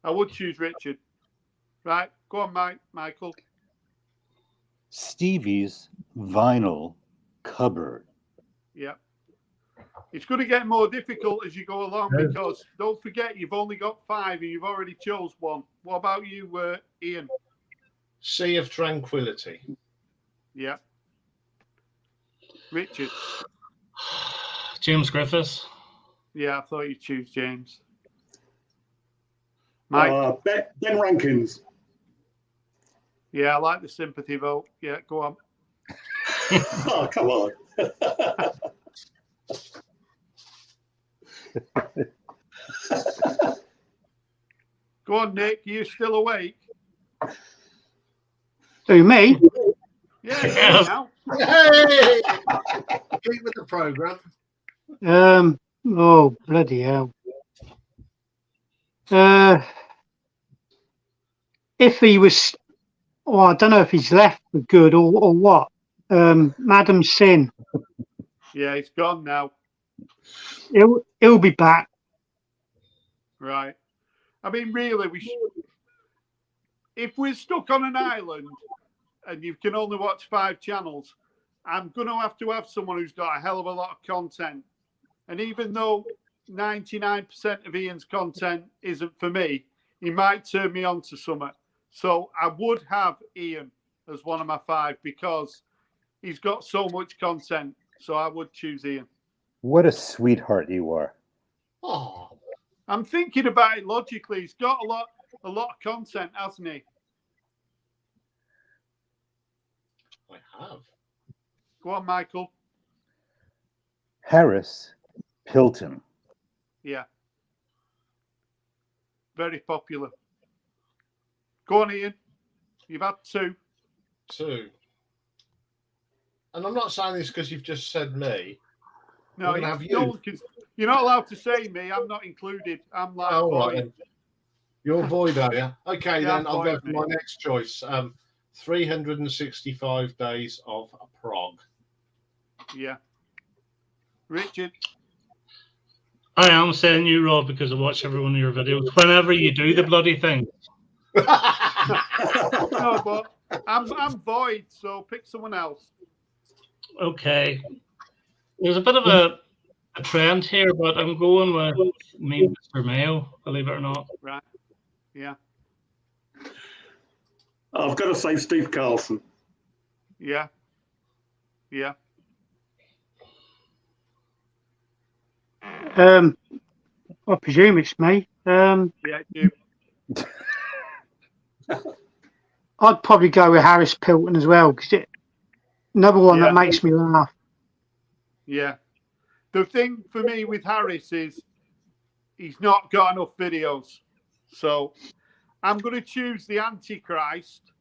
I would choose Richard. Right. Go on, Michael. Stevie's vinyl cupboard. Yeah. It's going to get more difficult as you go along because don't forget you've only got 5 and you've already chose one. What about you, Iain? Sea of Tranquility. Yeah. Richard? James Griffiths. Yeah, I thought you'd choose James. Mike? Ben Rankins. Yeah, I like the sympathy vote. Yeah, go on. Oh, come on. Go on, Nick. Are you still awake? Who, me? Yeah, Yes. now. Hey! Keep with the programme. Oh, bloody hell. If he was, I don't know if he's left for good or what. Madam Sin. Yeah, he's gone now. He'll be back. Right. I mean, really, if we're stuck on an island and you can only watch 5 channels, I'm going to have someone who's got a hell of a lot of content. And even though 99% of Iain's content isn't for me, he might turn me on to something. So I would have Iain as one of my 5 because he's got so much content. so I would choose Iain. What a sweetheart you are. Oh, I'm thinking about it logically. He's got a lot of content, hasn't he? I have. Go on, Michael. Harris Pilton. Yeah. Very popular. Go on, Iain. You've had 2. 2. And I'm not saying this because you've just said me. No, I'm gonna have no you. one can. You're not allowed to say me. I'm not included. I'm like Oh, all void. right, then. You're void, are you? Okay, Yeah, then I'll void, go for my next choice. 365 days of Prague. Yeah. Richard. I am saying you, Rob, because I watch every one of your videos. Whenever you do the bloody thing. No, but I'm void, so pick someone else. Okay. There's a bit of a trend here, but I'm going with me, Mr. Mayo, believe it or not. Right. Yeah. I've got to say Steve Carlson. Yeah. Yeah. I presume it's me. Yeah. You. I'd probably go with Harris Pilton as well, because another one that makes me laugh. Yeah. The thing for me with Harris is he's not got enough videos. So I'm going to choose the Antichrist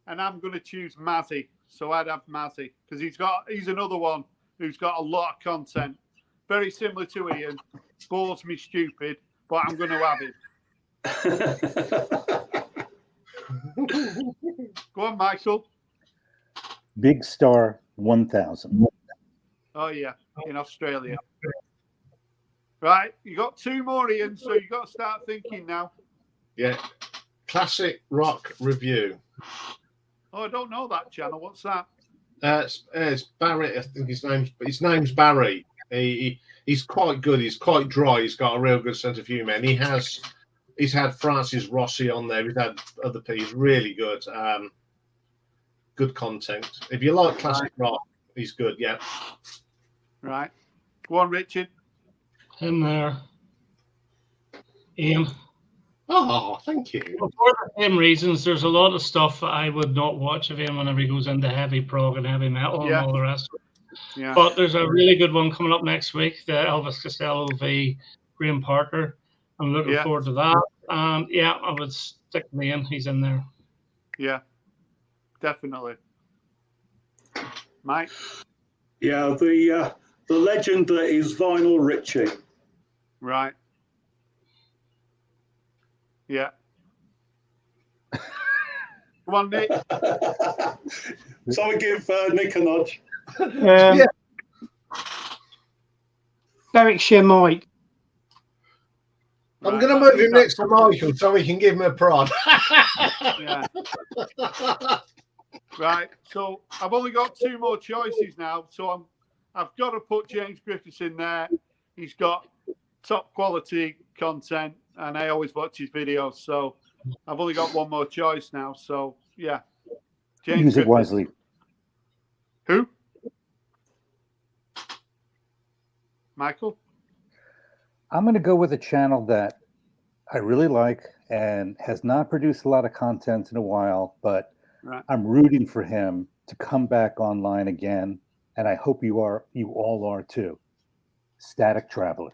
and I'm going to choose Mazzy. So I'd have Mazzy because he's another one who's got a lot of content. Very similar to Iain. Bores me stupid, but I'm going to have him. Go on, Michael. Big Star 1000. Oh, yeah, in Australia. Right, you got 2 more, Iain, so you got to start thinking now. Yeah. Classic Rock Review. Oh, I don't know that channel. What's that? It's Barry. I think his name's Barry. He's quite good. He's quite dry. He's got a real good sense of humour. And he's had Francis Rossi on there. He's had other people. He's really good. Good content. If you like classic rock, he's good. Yeah. Right. Go on, Richard. In there. Iain. Oh, thank you. Well, for the same reasons, there's a lot of stuff I would not watch of him whenever he goes into heavy prog and heavy metal and all the rest of it. Yeah. But there's a really good one coming up next week, the Elvis Costello v. Graham Parker. I'm looking forward to that. And yeah, I would stick me in. He's in there. Yeah, definitely. Mike? Yeah, the legend that is Vinyl Richie. Right. Yeah. Come on, Nick. So I give Nick a nudge. Berwickshire Mike. I'm going to move him next to Michael so we can give him a prod. Yeah. Right. So I've only got 2 more choices now. So I've got to put James Griffiths in there. He's got top quality content, and I always watch his videos. So I've only got 1 more choice now. So yeah, James Use it Griffiths. wisely. Who? Michael? I'm going to go with a channel that I really like and has not produced a lot of content in a while, but I'm rooting for him to come back online again, and I hope you all are too. Static Traveler.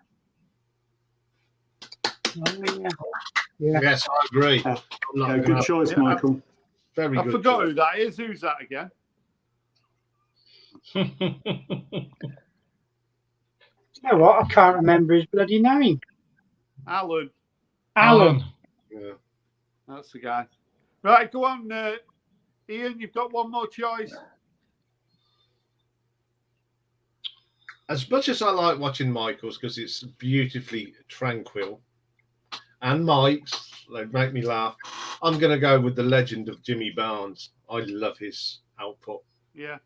Yes, I agree. Yeah, good choice, Michael. Very good. I forgot who that is. Who's that again? You know what? I can't remember his bloody name. Alan. Alan. Yeah. That's the guy. Right, go on, Iain. You've got 1 more choice. As much as I like watching Michael's because it's beautifully tranquil, and Mike's, they make me laugh, I'm going to go with the legend of Jimmy Barnes. I love his output. Yeah.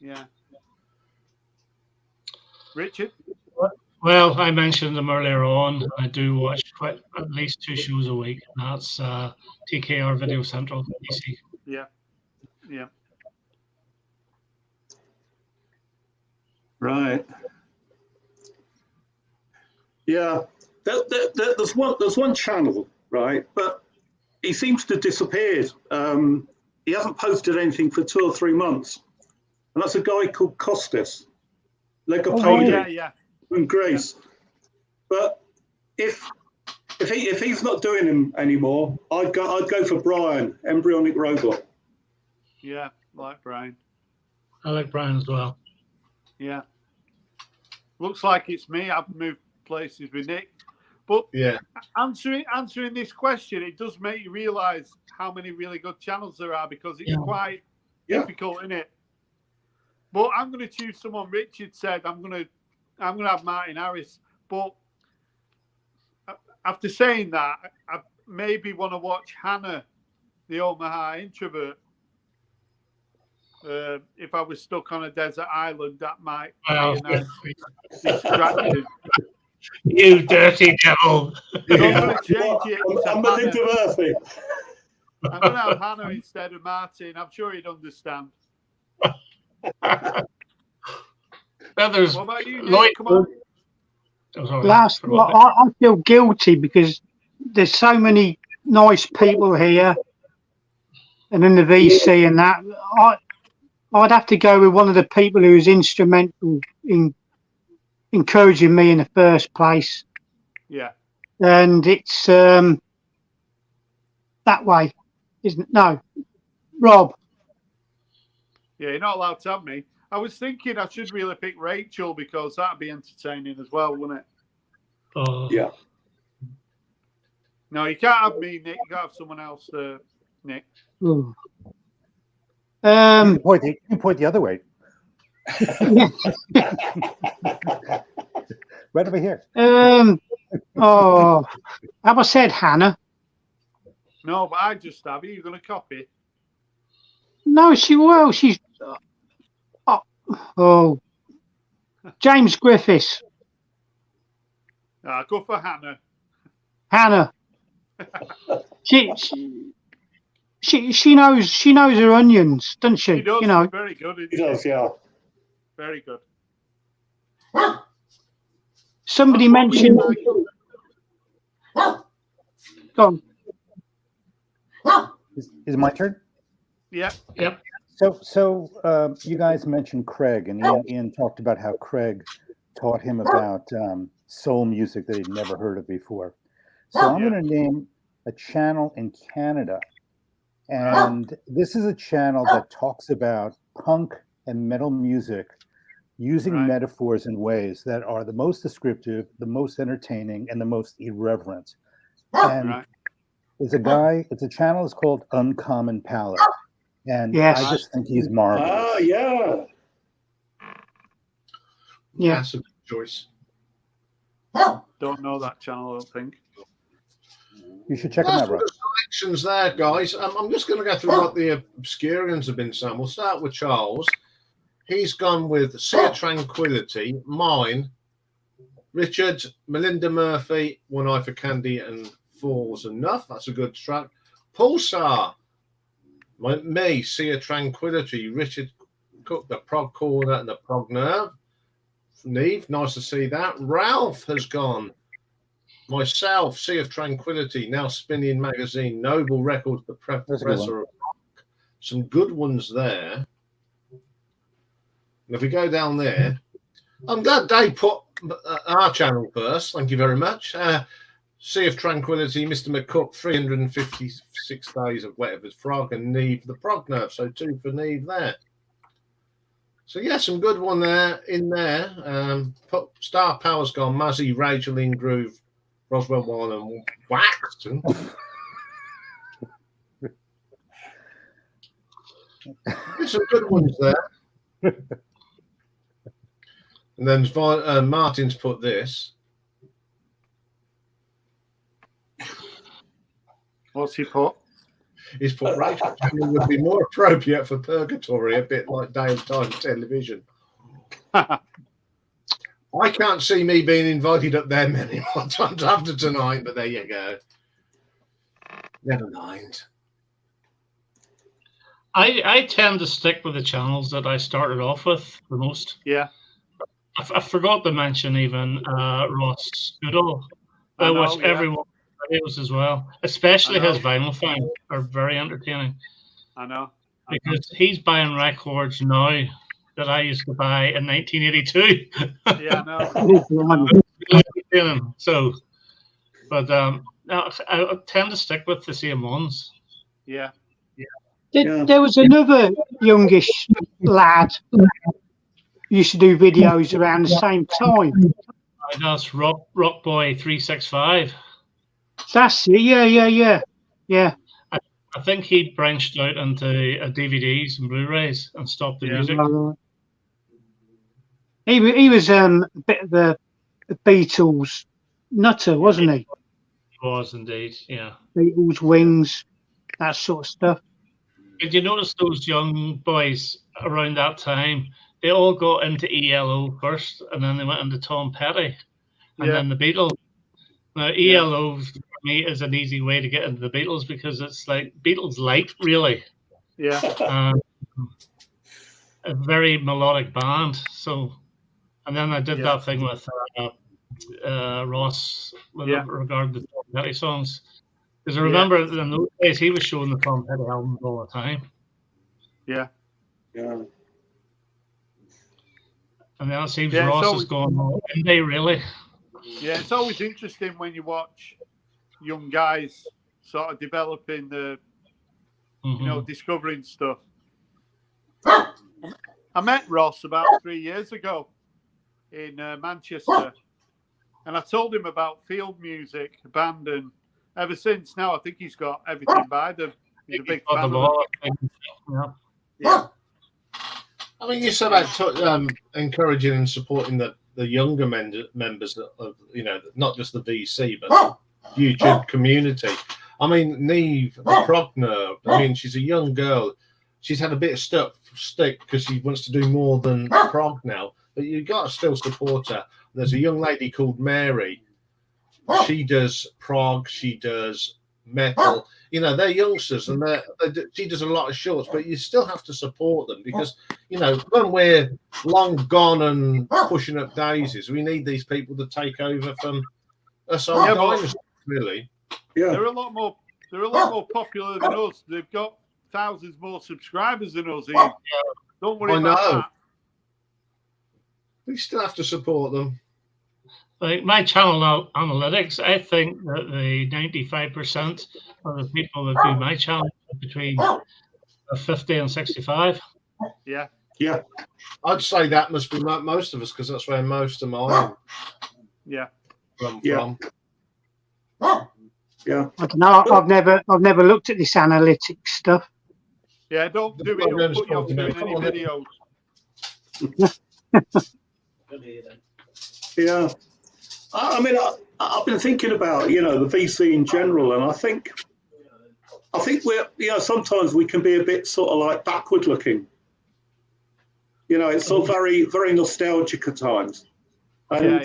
Yeah. Richard? Well, I mentioned them earlier on. I do watch at least 2 shows a week. That's TKR Video Central. DC. Yeah. Yeah. Right. Yeah. There's one channel, right? But he seems to have disappeared. He hasn't posted anything for 2 or 3 months. And that's a guy called Costas. Legapadi Yeah. from Greece. But if he's not doing him anymore, I'd go for Brian, Embryonic Robot. Yeah, like Brian. I like Brian as well. Yeah. Looks like it's me. I've moved places with Nick. But Yeah. answering this question, it does make you realise how many really good channels there are, because it's quite difficult, isn't it? But I'm going to choose someone. Richard said I'm going to have Martin Harris. But after saying that, I maybe want to watch Hannah, the Omaha introvert. If I was stuck on a desert island, that might be a nice distraction. You dirty devil. So I'm going to change it. I'm Melinda Murphy. I'm going to have Hannah instead of Martin. I'm sure he'd understand. Then there's What about you, Lloyd. Nick? Come on. Oh, sorry, Last, forgot well, I feel guilty because there's so many nice people here, and in the VC and that. I'd have to go with one of the people who was instrumental in encouraging me in the first place, Yeah. and it's that way, isn't it? No, Rob. Yeah, you're not allowed to have me. I was thinking I should really pick Rachel, because that'd be entertaining as well, wouldn't it? Yeah. No, you can't have me, Nick. You got to have someone else, Nick. Ooh. You can point the other way. Right over here. Oh, have I said Hannah? No, but I just have you. You're going to copy. No, she will. She's James Griffiths. Go for Hannah. Hannah. She knows her onions, doesn't she? She does. You know. Very good. He does, yeah. Very good. Somebody mentioned. Go on. Is it my turn? Yeah. Yep. So you guys mentioned Craig, and Iain talked about how Craig taught him about soul music that he'd never heard of before. So I'm going to name a channel in Canada, and this is a channel that talks about punk and metal music using metaphors in ways that are the most descriptive, the most entertaining, and the most irreverent. And it's a channel is called Uncommon Palette. And I just think he's marvelous. Oh, yeah. Yeah. That's a good choice. Don't know that channel, I don't think. You should check him out, Rob. Selections there, guys. I'm just going to go through what the Obscurians have been saying. We'll start with Charles. He's gone with Sea of Tranquility, mine, Richard, Melinda Murphy, One Eye for Candy, and Four's Enough. That's a good track. Pulsar, me, Sea of Tranquility, Richard Cook, the Prog Corner, and the Prog Nerve. Neve, nice to see that. Ralph has gone. Myself, Sea of Tranquility, Now Spinning Magazine, Noble Records, The Professor of Rock. Some good ones there. And if we go down there, I'm glad Dave put our channel first. Thank you very much. Sea of Tranquility, Mr. McCook, 356 Days of Whatever's Frog, and Neve, the Prog Nerve. So 2 for Neve there. So yeah, some good one there in there. Star Power's gone. Mazzy, Rachel in Groove, Roswell One, and Waxton. There's some good ones there. And then Martin's put this. What's he put? He's put Rachel would be more appropriate for purgatory, a bit like daytime television. I can't see me being invited up there many more times after tonight, but there you go. Never mind. I tend to stick with the channels that I started off with the most. Yeah. I forgot to mention even Ross Goodall. I I know, watched yeah. every one of his videos as well, especially I know. his vinyl finds are very entertaining I know. because he's buying records now that I used to buy in 1982. Yeah, I know. So, but no, I tend to stick with the same ones. Yeah. There was another youngish lad who used to do videos around the same time. That's Rock Boy 365. That's it. Yeah. I think he branched out into DVDs and Blu-rays and stopped the Yeah. music. He was a bit of a Beatles nutter, wasn't he? He was indeed, yeah. Beatles, Wings, that sort of stuff. Did you notice those young boys around that time? They all got into ELO first, and then they went into Tom Petty, and Yeah. then the Beatles. Now, Yeah. ELO for me is an easy way to get into the Beatles because it's like Beatles light, really. Yeah. A very melodic band. So, and then I did that thing with Ross with regard to Tom Petty songs. Because I remember in those days he was showing the Tom Petty albums all the time. Yeah. Yeah. And then it seems Yeah, Ross so- is going, oh, they really? Yeah, it's always interesting when you watch young guys sort of developing the, you know, discovering stuff. I met Ross about 3 years ago in Manchester, and I told him about field music, band, and ever since now, I think he's got everything by them. He's a big fan of them. Yeah. I mean, you said about encouraging and supporting the younger members of, you know, not just the VC, but the YouTube community. I mean, Neve, the Progner, I mean, she's a young girl. She's had a bit of stick because she wants to do more than prog now, but you've got to still support her. There's a young lady called Mary. She does prog, she does metal. You know, they're youngsters, and she does a lot of shorts, but you still have to support them because, you know, when we're long gone and pushing up daisies, we need these people to take over from us old dinosaurs, really. Yeah. They're a lot more popular than us. They've got thousands more subscribers than us. Iain. Don't worry about that. We still have to support them. Like my channel analytics, I think that the 95% of the people that do my channel are between 50 and 65. Yeah. Yeah. I'd say that must be most of us because that's where most of mine come from. Yeah. I don't know. I've never looked at this analytics stuff. Yeah, don't do it. It'll put you off doing any videos. Yeah. I mean, I've been thinking about, you know, the VC in general, and I think we're, you know, sometimes we can be a bit sort of like backward looking. You know, it's all very, very nostalgic at times, and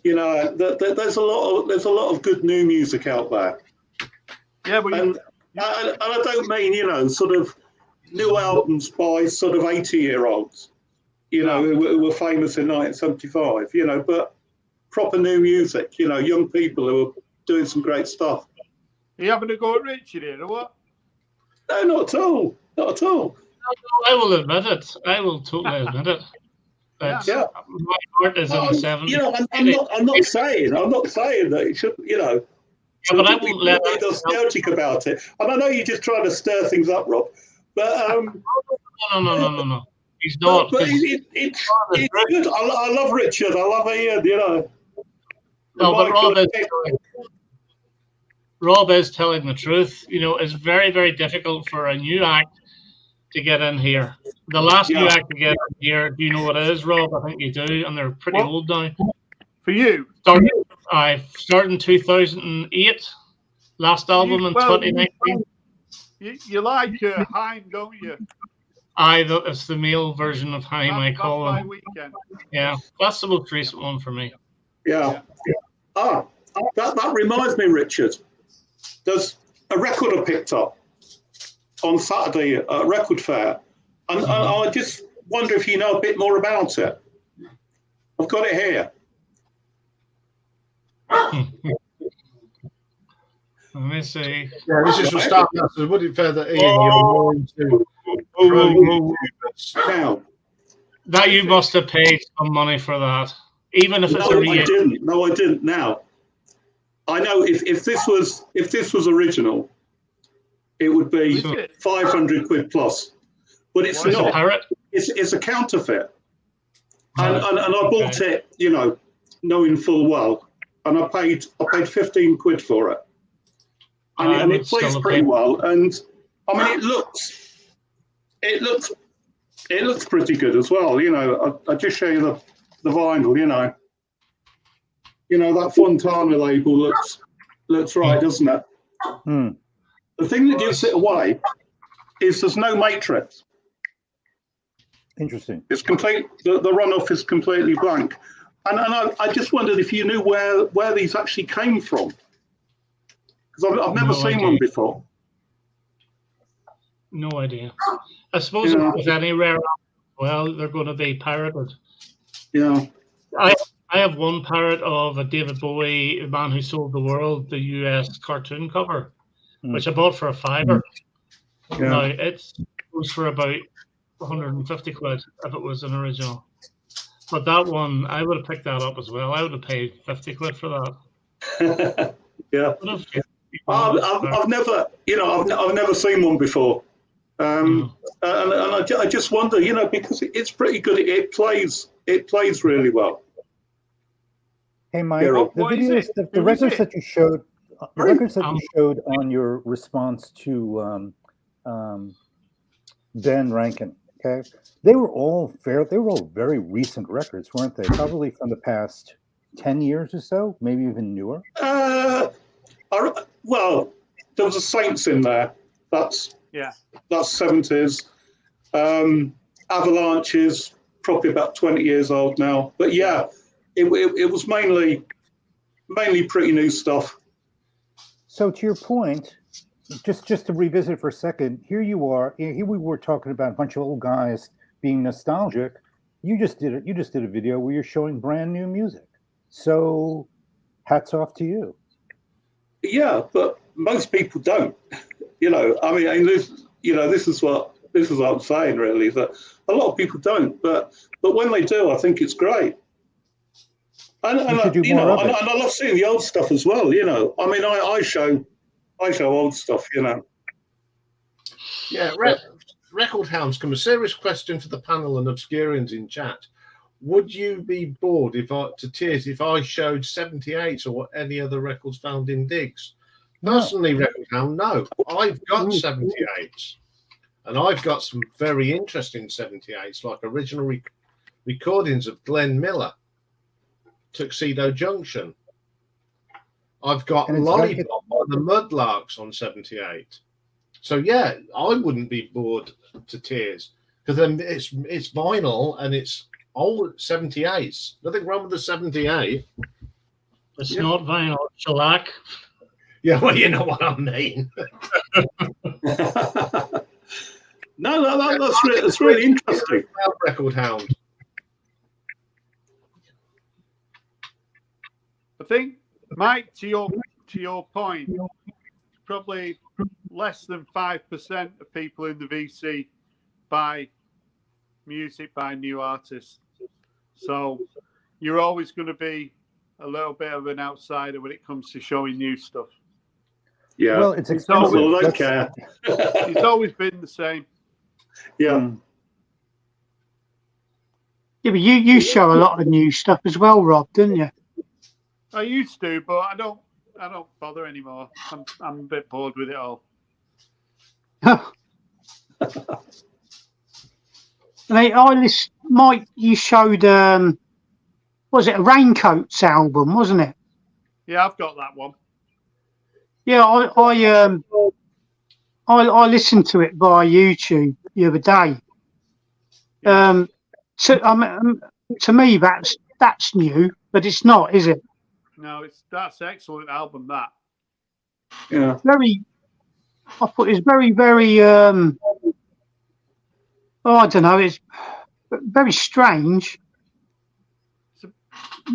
you know, there's a lot of good new music out there. Yeah, but and I don't mean, you know, sort of new albums by sort of 80-year-olds, you know, who were famous in 1975, you know, but proper new music, you know, young people who are doing some great stuff. Are you having a go at Richard here, or what? No, not at all. Not at all. I will admit it. I will totally admit it. Yeah. My heart is in the 70s. You know, I'm not saying that it should, you know. Yeah, but I won't let be nostalgic about it. And I know you're just trying to stir things up, Rob. But No. He's not. But it's good. I love Richard. I love Iain. You know. No, but Rob is telling the truth. You know, it's very, very difficult for a new act to get in here. The last new act to get in here, do you know what it is, Rob? I think you do, and they're pretty old now. For you? I started in 2008. Last album in 2019. You like Iain, don't you? It's the male version of Iain, I call him. My weekend. Yeah, that's the most recent one for me. Yeah. That reminds me, Richard. There's a record I picked up on Saturday at a record fair, and I just wonder if you know a bit more about it. I've got it here. Let me see. Yeah, this is from Star Masters. Would it fair that Iain, Oh. you're more into Whoa, pro whoa, whoa. YouTubers? Now, That you must have paid some money for that, even if it's a no, I re. didn't. No, I didn't. Now, I know if this was original, it would be Is it? 500 quid plus, but it's Why is It's a not. parrot. It's a counterfeit, and Right. I bought it, you know, knowing full well, and I paid 15 quid for it, I and would it plays still have pretty paid- well, and I mean it looks pretty good as well. You know, I just show you the vinyl. You know that Fontana label looks right, doesn't it? Hmm. The thing that gives it away is there's no matrix. Interesting. It's complete. The runoff is completely blank, and I just wondered if you knew where these actually came from, because I've never No seen idea. one before. No idea. I suppose Yeah. with any rare, well, they're going to be pirated. Yeah, I have one parrot of a David Bowie, A Man Who Sold the World, the US cartoon cover, which I bought for a $5. Yeah. Now it goes for about 150 quid if it was an original. But that one, I would have picked that up as well. I would have paid 50 quid for that. yeah. Would have. I've never, you know, I've never seen one before, and I just wonder, you know, because it's pretty good. It plays really well. Hey, Mike, Hero. the What is videos, it? the Who is records it? that you showed, the records that Um, you showed on your response to Ben Rankin, okay, they were all very recent records, weren't they? Probably from the past 10 years or so, maybe even newer. Well, there was a Saints in there. That's 70s. Avalanche is probably about 20 years old now. But yeah, it was mainly pretty new stuff. So to your point, just to revisit for a second, here you are. Here we were talking about a bunch of old guys being nostalgic. You just did it. You just did a video where you're showing brand new music. So, hats off to you. Yeah, but most people don't. You know, I mean, this is what I'm saying. Really, that a lot of people don't. But when they do, I think it's great. And You should do more of it. and I love seeing the old stuff as well. You know, I mean, I show old stuff. You know. Yeah, Record Hounds come. A serious question for the panel and Obscurians in chat. Would you be bored to tears if I showed 78s or any other records found in digs? No. Personally, Record Hound, no. I've got 78s, and I've got some very interesting 78s, like original recordings of Glenn Miller, Tuxedo Junction. I've got And it's Lollipop by the Mudlarks on 78. So yeah, I wouldn't be bored to tears because then it's vinyl and it's old 78s. Nothing wrong with the 78. It's not vinyl, it's shellac. Yeah, well, you know what I mean. That's really interesting. Record Hound. I think, Mike, to your point, probably less than 5% of people in the VC buy music by new artists. So you're always going to be a little bit of an outsider when it comes to showing new stuff. Yeah. Well, it's It's expensive. Well, I don't That's- care. It's always been the same. Yeah. Yeah, but you show a lot of new stuff as well, Rob, didn't you? I used to, but I don't bother anymore. I'm a bit bored with it all. Mike, you showed was it a Raincoats album, wasn't it? Yeah, I've got that one. Yeah, I listened to it via YouTube the other day. To me that's new, but it's not, is it? No, that's an excellent album. That. Yeah. I thought it's very I don't know, it's very strange.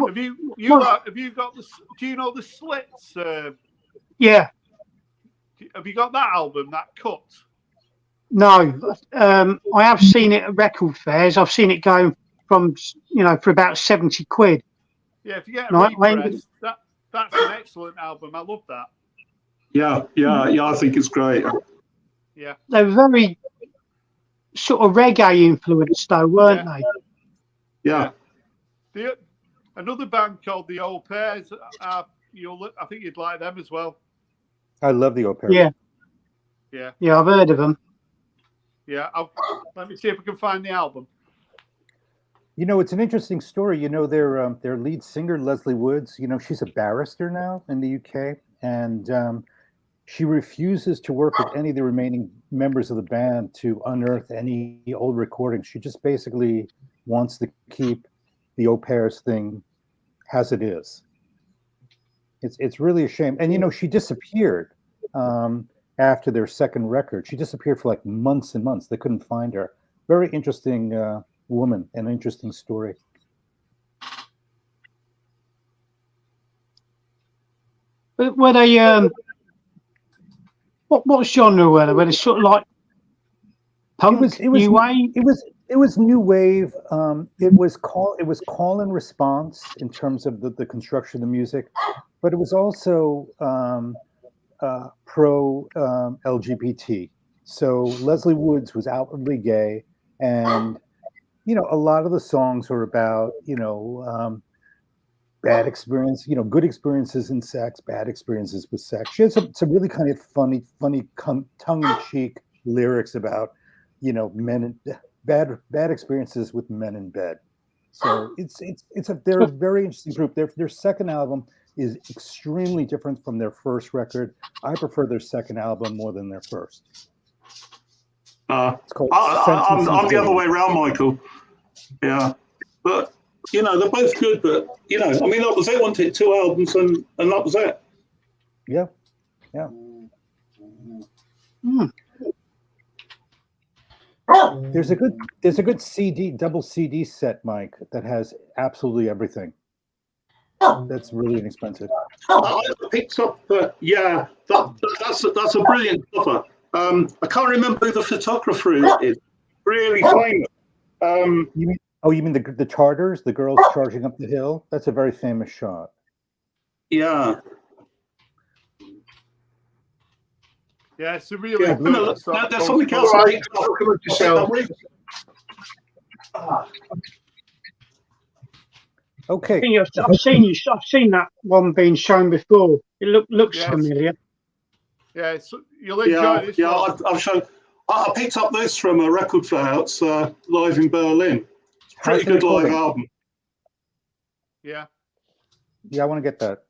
Have you Well- have you got the? Do you know the Slits? Yeah, Have you got that album? That cut? no. I have seen it at record fairs. I've seen it go from for about 70 quid. Yeah, if you get a No, I ain't- repress, that's an excellent album. I love that. Yeah. I think it's great. Yeah. They were very sort of reggae influenced, though, weren't they? Yeah. Another band called the Old Pairs. I think you'd like them as well. I love the opera. Yeah, Yeah. yeah. I've heard of them. Yeah. Let me see if I can find the album. It's an interesting story. Their lead singer, Leslie Woods, she's a barrister now in the UK, and she refuses to work with any of the remaining members of the band to unearth any old recordings. She just basically wants to keep the Au Pairs thing as it is. It's really a shame. And, she disappeared after their second record. She disappeared for like months and months. They couldn't find her. Very interesting woman, an interesting story. But were they what genre were they? Were they sort of like punk, new wave? It was new wave. It was call and response in terms of the construction of the music, but it was also pro LGBT. So Leslie Woods was outwardly gay, and a lot of the songs were about bad experience, good experiences in sex, bad experiences with sex. She had some really kind of funny tongue-in-cheek lyrics about men and bad experiences with men in bed. So they're a very interesting group. Their second album is extremely different from their first record. I prefer their second album more than their first. It's called I'm the other way around, Michael. Yeah, but they're both good. But that was it. Wanted 2 albums, and that was it. Yeah. There's a good double CD set, Mike, that has absolutely everything. That's really inexpensive. I picked up. That's a brilliant cover. I can't remember who the photographer is. Really famous. You mean the charters, the girls charging up the hill? That's a very famous shot. Yeah. Yeah, it's a really good. There's something else I picked up. Okay. I've seen that one being shown before. It looks familiar. Yeah, you'll enjoy this. Yeah, I've shown. I picked up this from a record fair. It's live in Berlin. It's a pretty good live album. Yeah. Yeah, I want to get that.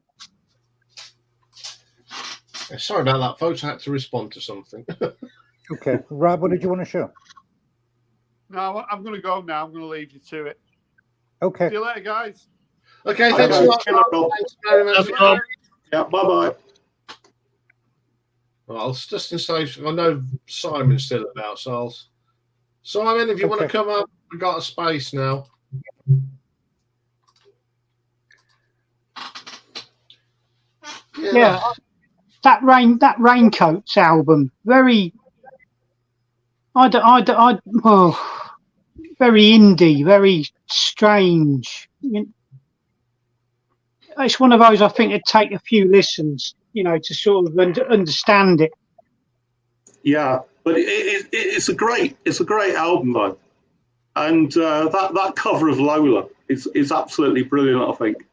Sorry about that, folks. I had to respond to something. Okay. Rob, what did you want to show? No, I'm going to go now. I'm going to leave you to it. Okay. See you later, guys. Okay, thanks a lot. Thanks very much. Yeah, bye-bye. Well, I'll just say, I know Simon's still about, so Simon, if you want to come up, we've got a space now. Yeah. That Raincoats album, very very indie, very strange. It's one of those I think it'd take a few listens, to sort of understand it. Yeah, but it's a great album though, and that cover of Lola is absolutely brilliant. I think.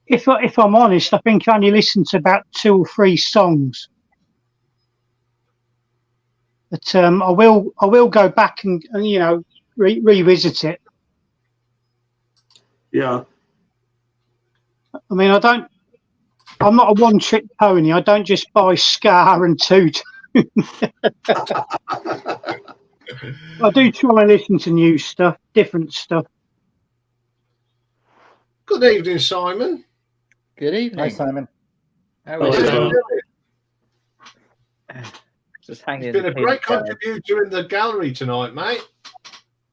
If I'm honest, I think I only listened to about 2 or 3 songs. But I will go back and revisit it. Yeah. I mean, I'm not a one-trick pony. I don't just buy ska and toot. I do try and listen to new stuff, different stuff. Good evening, Simon. Good evening. Hi, Simon. How are you? Just hanging. You've been a great contributor in the gallery tonight, mate.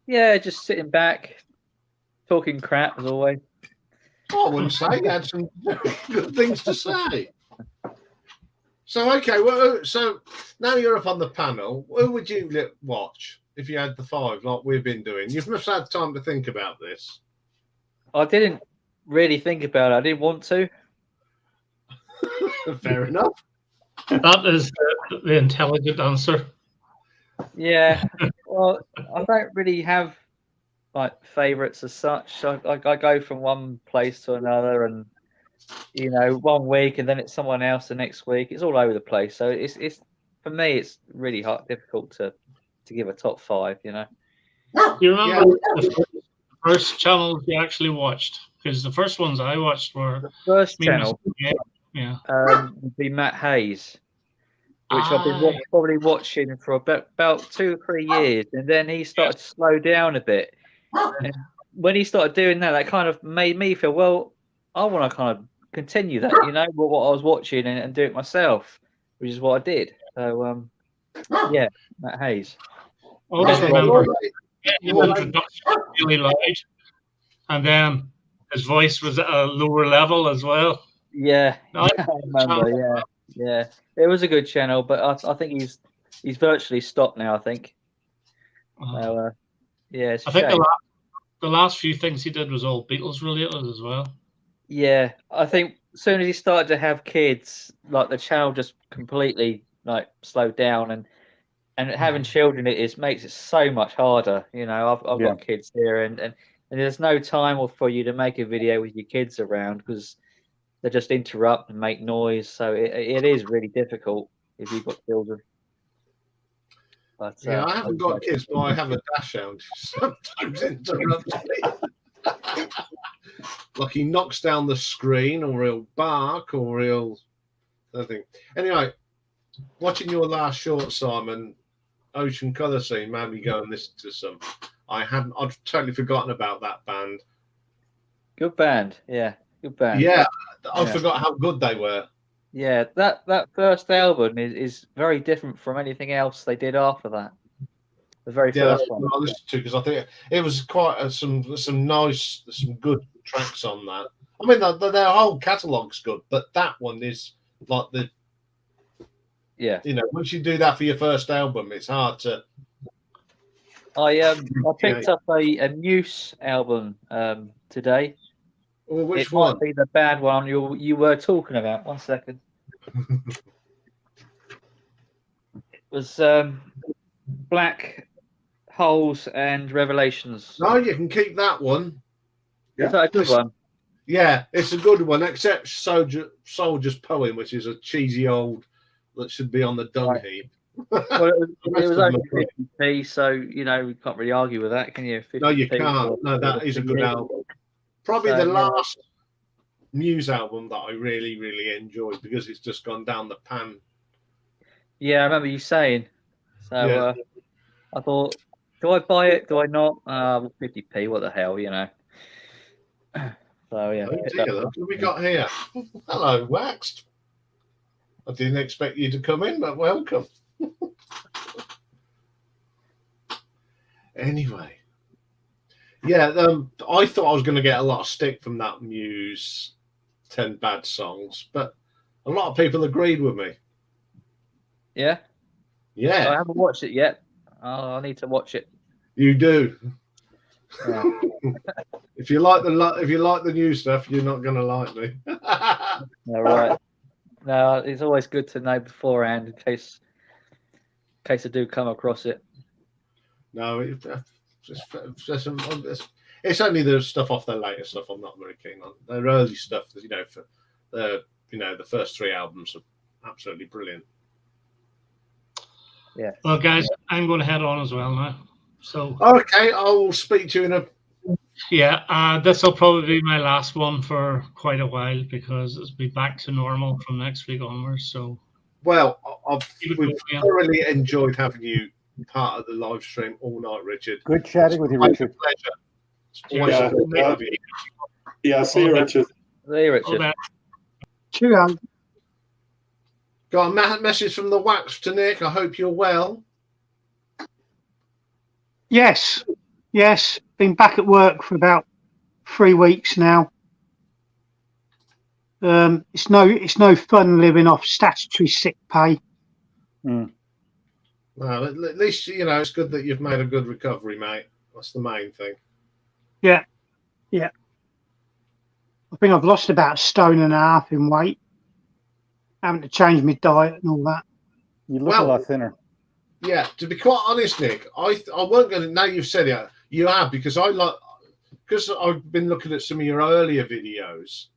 Yeah, just sitting back, Talking crap as always. I wouldn't say you had some very good things to say. So, okay, well, so now you're up on the panel. Who would you watch if you had the 5 like we've been doing? You must have had time to think about this. I didn't really think about it. I didn't want to. Fair enough. That is the intelligent answer. Yeah. Well, I don't really have like favourites as such. I go from one place to another, and you know, one week and then it's someone else the next week. It's all over the place. So it's for me, it's really difficult to give a top 5. You know. Do you remember the first channels you actually watched? Because the first ones I watched were The first me and channel yeah. would be Matt Hayes, which I've been probably watching for about 2 or 3 years, and then he started to slow down a bit. And when he started doing that, that kind of made me feel, well, I want to kind of continue that, you know, what I was watching and do it myself, which is what I did. So, yeah, Matt Hayes. I always remember his introduction was really loud, and then his voice was at a lower level as well. Yeah, I remember. Yeah, it was a good channel, but I think he's virtually stopped now. I think. So, yeah, it's a I think shame. the last few things he did was all Beatles related as well. Yeah, I think as soon as he started to have kids, like the channel just completely like slowed down, and having children makes it so much harder. You know, I've got kids here, and there's no time for you to make a video with your kids around because they just interrupt and make noise. So it is really difficult if you've got children. But, yeah, I haven't got kids, but I have a dash hound. Sometimes interrupts me. Like he knocks down the screen, or he'll bark, or he'll. I think. Anyway, watching your last short, Simon, Ocean Colour Scene made me go and listen to some. I'd totally forgotten about that band. Good band, yeah, good band. Yeah, I forgot how good they were. Yeah, that first album is very different from anything else they did after that. The very first one. I listened to because I think it was quite some good tracks on that. I mean, their whole catalogue's good, but that one is like the. Yeah. You know, once you do that for your first album, it's hard to. I picked up a Muse album today. Well, which it one? Might be the bad one you were talking about. 1 second. It was Black Holes and Revelations. No, you can keep that one. Is that a good one? Yeah, it's a good one, except Soldier's Poem, which is a cheesy old that should be on the dung heap. Well, it was only 50p, so you know we can't really argue with that, can you? No, you can't. No, that is a good album. Probably the last Muse album that I really, really enjoyed because it's just gone down the pan. Yeah, I remember you saying. So I thought, do I buy it? Do I not? 50p, what the hell, you know? So yeah. Look what we got here. Hello, Waxed. I didn't expect you to come in, but welcome. Anyway. Yeah, I thought I was going to get a lot of stick from that Muse 10 bad songs, but a lot of people agreed with me. Yeah? Yeah. I haven't watched it yet. I need to watch it. You do. Yeah. If you like the new stuff, you're not going to like me. All right. No, it's always good to know beforehand in case I do come across it. No, it's only the stuff off their later stuff I'm not very keen on. Their early stuff, you know, for the first 3 albums are absolutely brilliant. Yeah. Well, guys, I'm going to head on as well now. So okay, I will speak to you in a. Yeah, this will probably be my last one for quite a while because it'll be back to normal from next week onwards. So, well, we've thoroughly enjoyed having you part of the live stream all night, Richard. Good chatting with you, Richard. Pleasure. Yeah, see you, Richard. See you, Richard. Cheers. Got a message from the Wax to Nick. I hope you're well. Yes. Been back at work for about 3 weeks now. It's no fun living off statutory sick pay. Mm. Well, at least it's good that you've made a good recovery, mate. That's the main thing. Yeah. I think I've lost about 1.5 stone in weight. Having to change my diet and all that. You look a lot thinner. Yeah, to be quite honest, Nick, I weren't going to. Now you've said it, you have, because I've been looking at some of your earlier videos.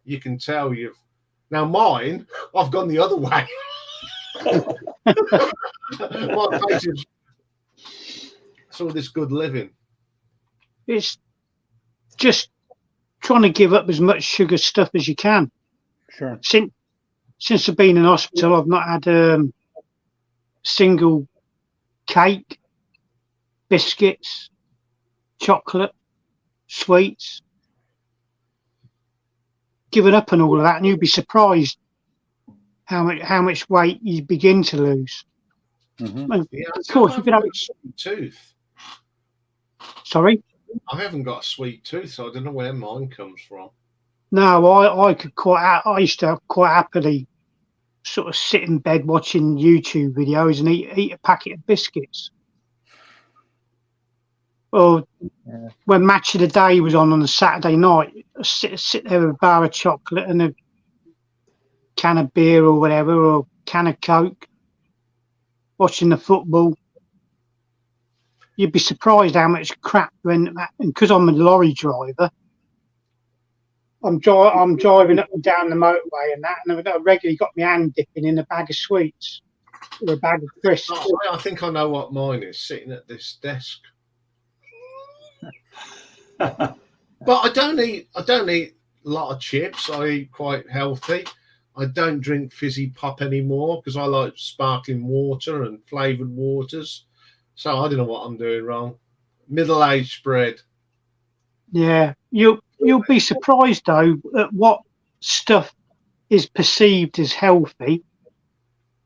You can tell now mine. I've gone the other way. My face is all this good living. It's just trying to give up as much sugar stuff as you can. Sure. Since I've been in hospital, I've not had a single cake, biscuits, chocolate, sweets. Given up on all of that, and you'd be surprised how much weight you begin to lose. Mm-hmm. And Yeah, of course, you can have a sweet tooth. Sorry. I haven't got a sweet tooth, so I don't know where mine comes from. No, I used to quite happily sort of sit in bed watching YouTube videos and eat a packet of biscuits. Or when Match of the Day was on a Saturday night, I sit there with a bar of chocolate and a can of beer or whatever, or a can of Coke, watching the football. You'd be surprised how much crap and because I'm a lorry driver, I'm driving up and down the motorway and that, and I've regularly got my hand dipping in a bag of sweets or a bag of crisps. I think I know what mine is, sitting at this desk. But I don't eat a lot of chips. I eat quite healthy. I don't drink fizzy pop anymore because I like sparkling water and flavoured waters. So I don't know what I'm doing wrong. Middle-aged spread. Yeah, you'll be surprised though at what stuff is perceived as healthy,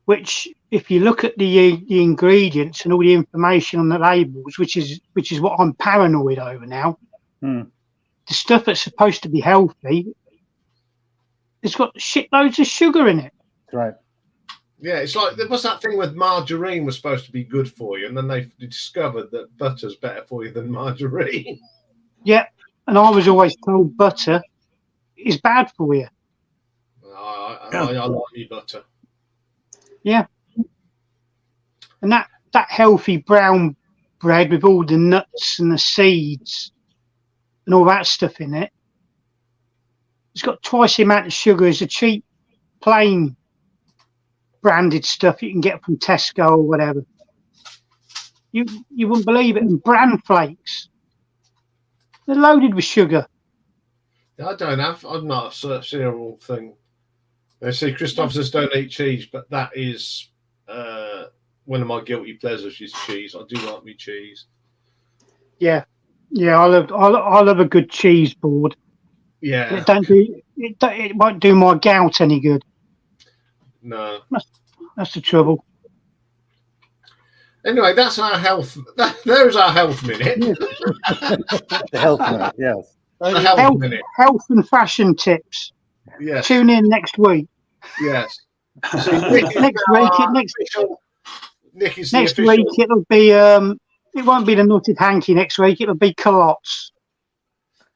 which if you look at the ingredients and all the information on the labels, which is what I'm paranoid over now. The stuff that's supposed to be healthy, it's got shitloads of sugar in it. That's right. Yeah, it's like there was that thing with margarine was supposed to be good for you, and then they discovered that butter's better for you than margarine. Yeah, and I was always told butter is bad for you. I like me butter. Yeah, and that healthy brown bread with all the nuts and the seeds and all that stuff in it, it's got twice the amount of sugar as the cheap, plain branded stuff you can get from Tesco or whatever. You wouldn't believe it. And bran flakes, they're loaded with sugar. I'm not a cereal thing. They say Christoph says don't eat cheese, but that is one of my guilty pleasures is cheese. I do like me cheese. Yeah, I love a good cheese board. Yeah, it won't do my gout any good. No, that's the trouble. Anyway, that's our health. There's our health minute. The health minute, yes. The health minute. Health and fashion tips. Yes. Tune in next week. Yes. So next week it'll be it won't be the nutted hanky next week. It'll be culottes.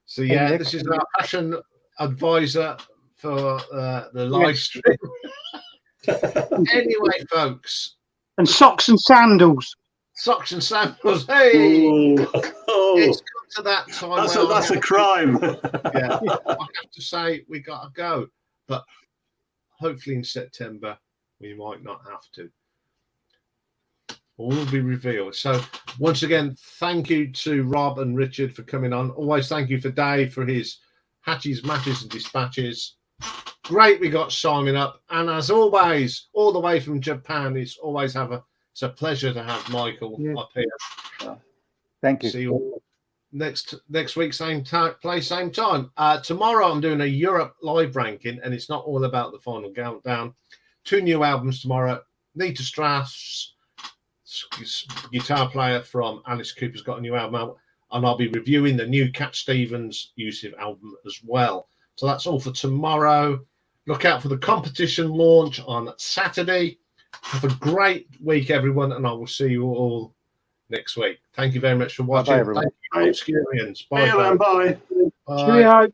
So yeah, this is our fashion advisor for the live stream. Anyway, folks. And socks and sandals. Socks and sandals. Hey, it's come to that time. That's a crime. Yeah, I have to say we gotta go, but hopefully in September we might not have to. All will be revealed. So once again, thank you to Rob and Richard for coming on. Always thank you for Dave for his hatches, matches, and dispatches. Great, we got Simon up, and as always, all the way from Japan, it's a pleasure to have Michael up here. Thank you. See you all next week, same place, same time. Tomorrow, I'm doing a Europe live ranking, and it's not all about the final countdown. 2 new albums tomorrow. Nita Strauss, guitar player from Alice Cooper's got a new album out. and I'll be reviewing the new Cat Stevens Yusuf album as well. So that's all for tomorrow. Look out for the competition launch on Saturday. Have a great week, everyone, and I will see you all next week. Thank you very much for watching. Bye, everyone. Thank you for experience. Bye. See you then, folks. bye. Bye. Cheerio.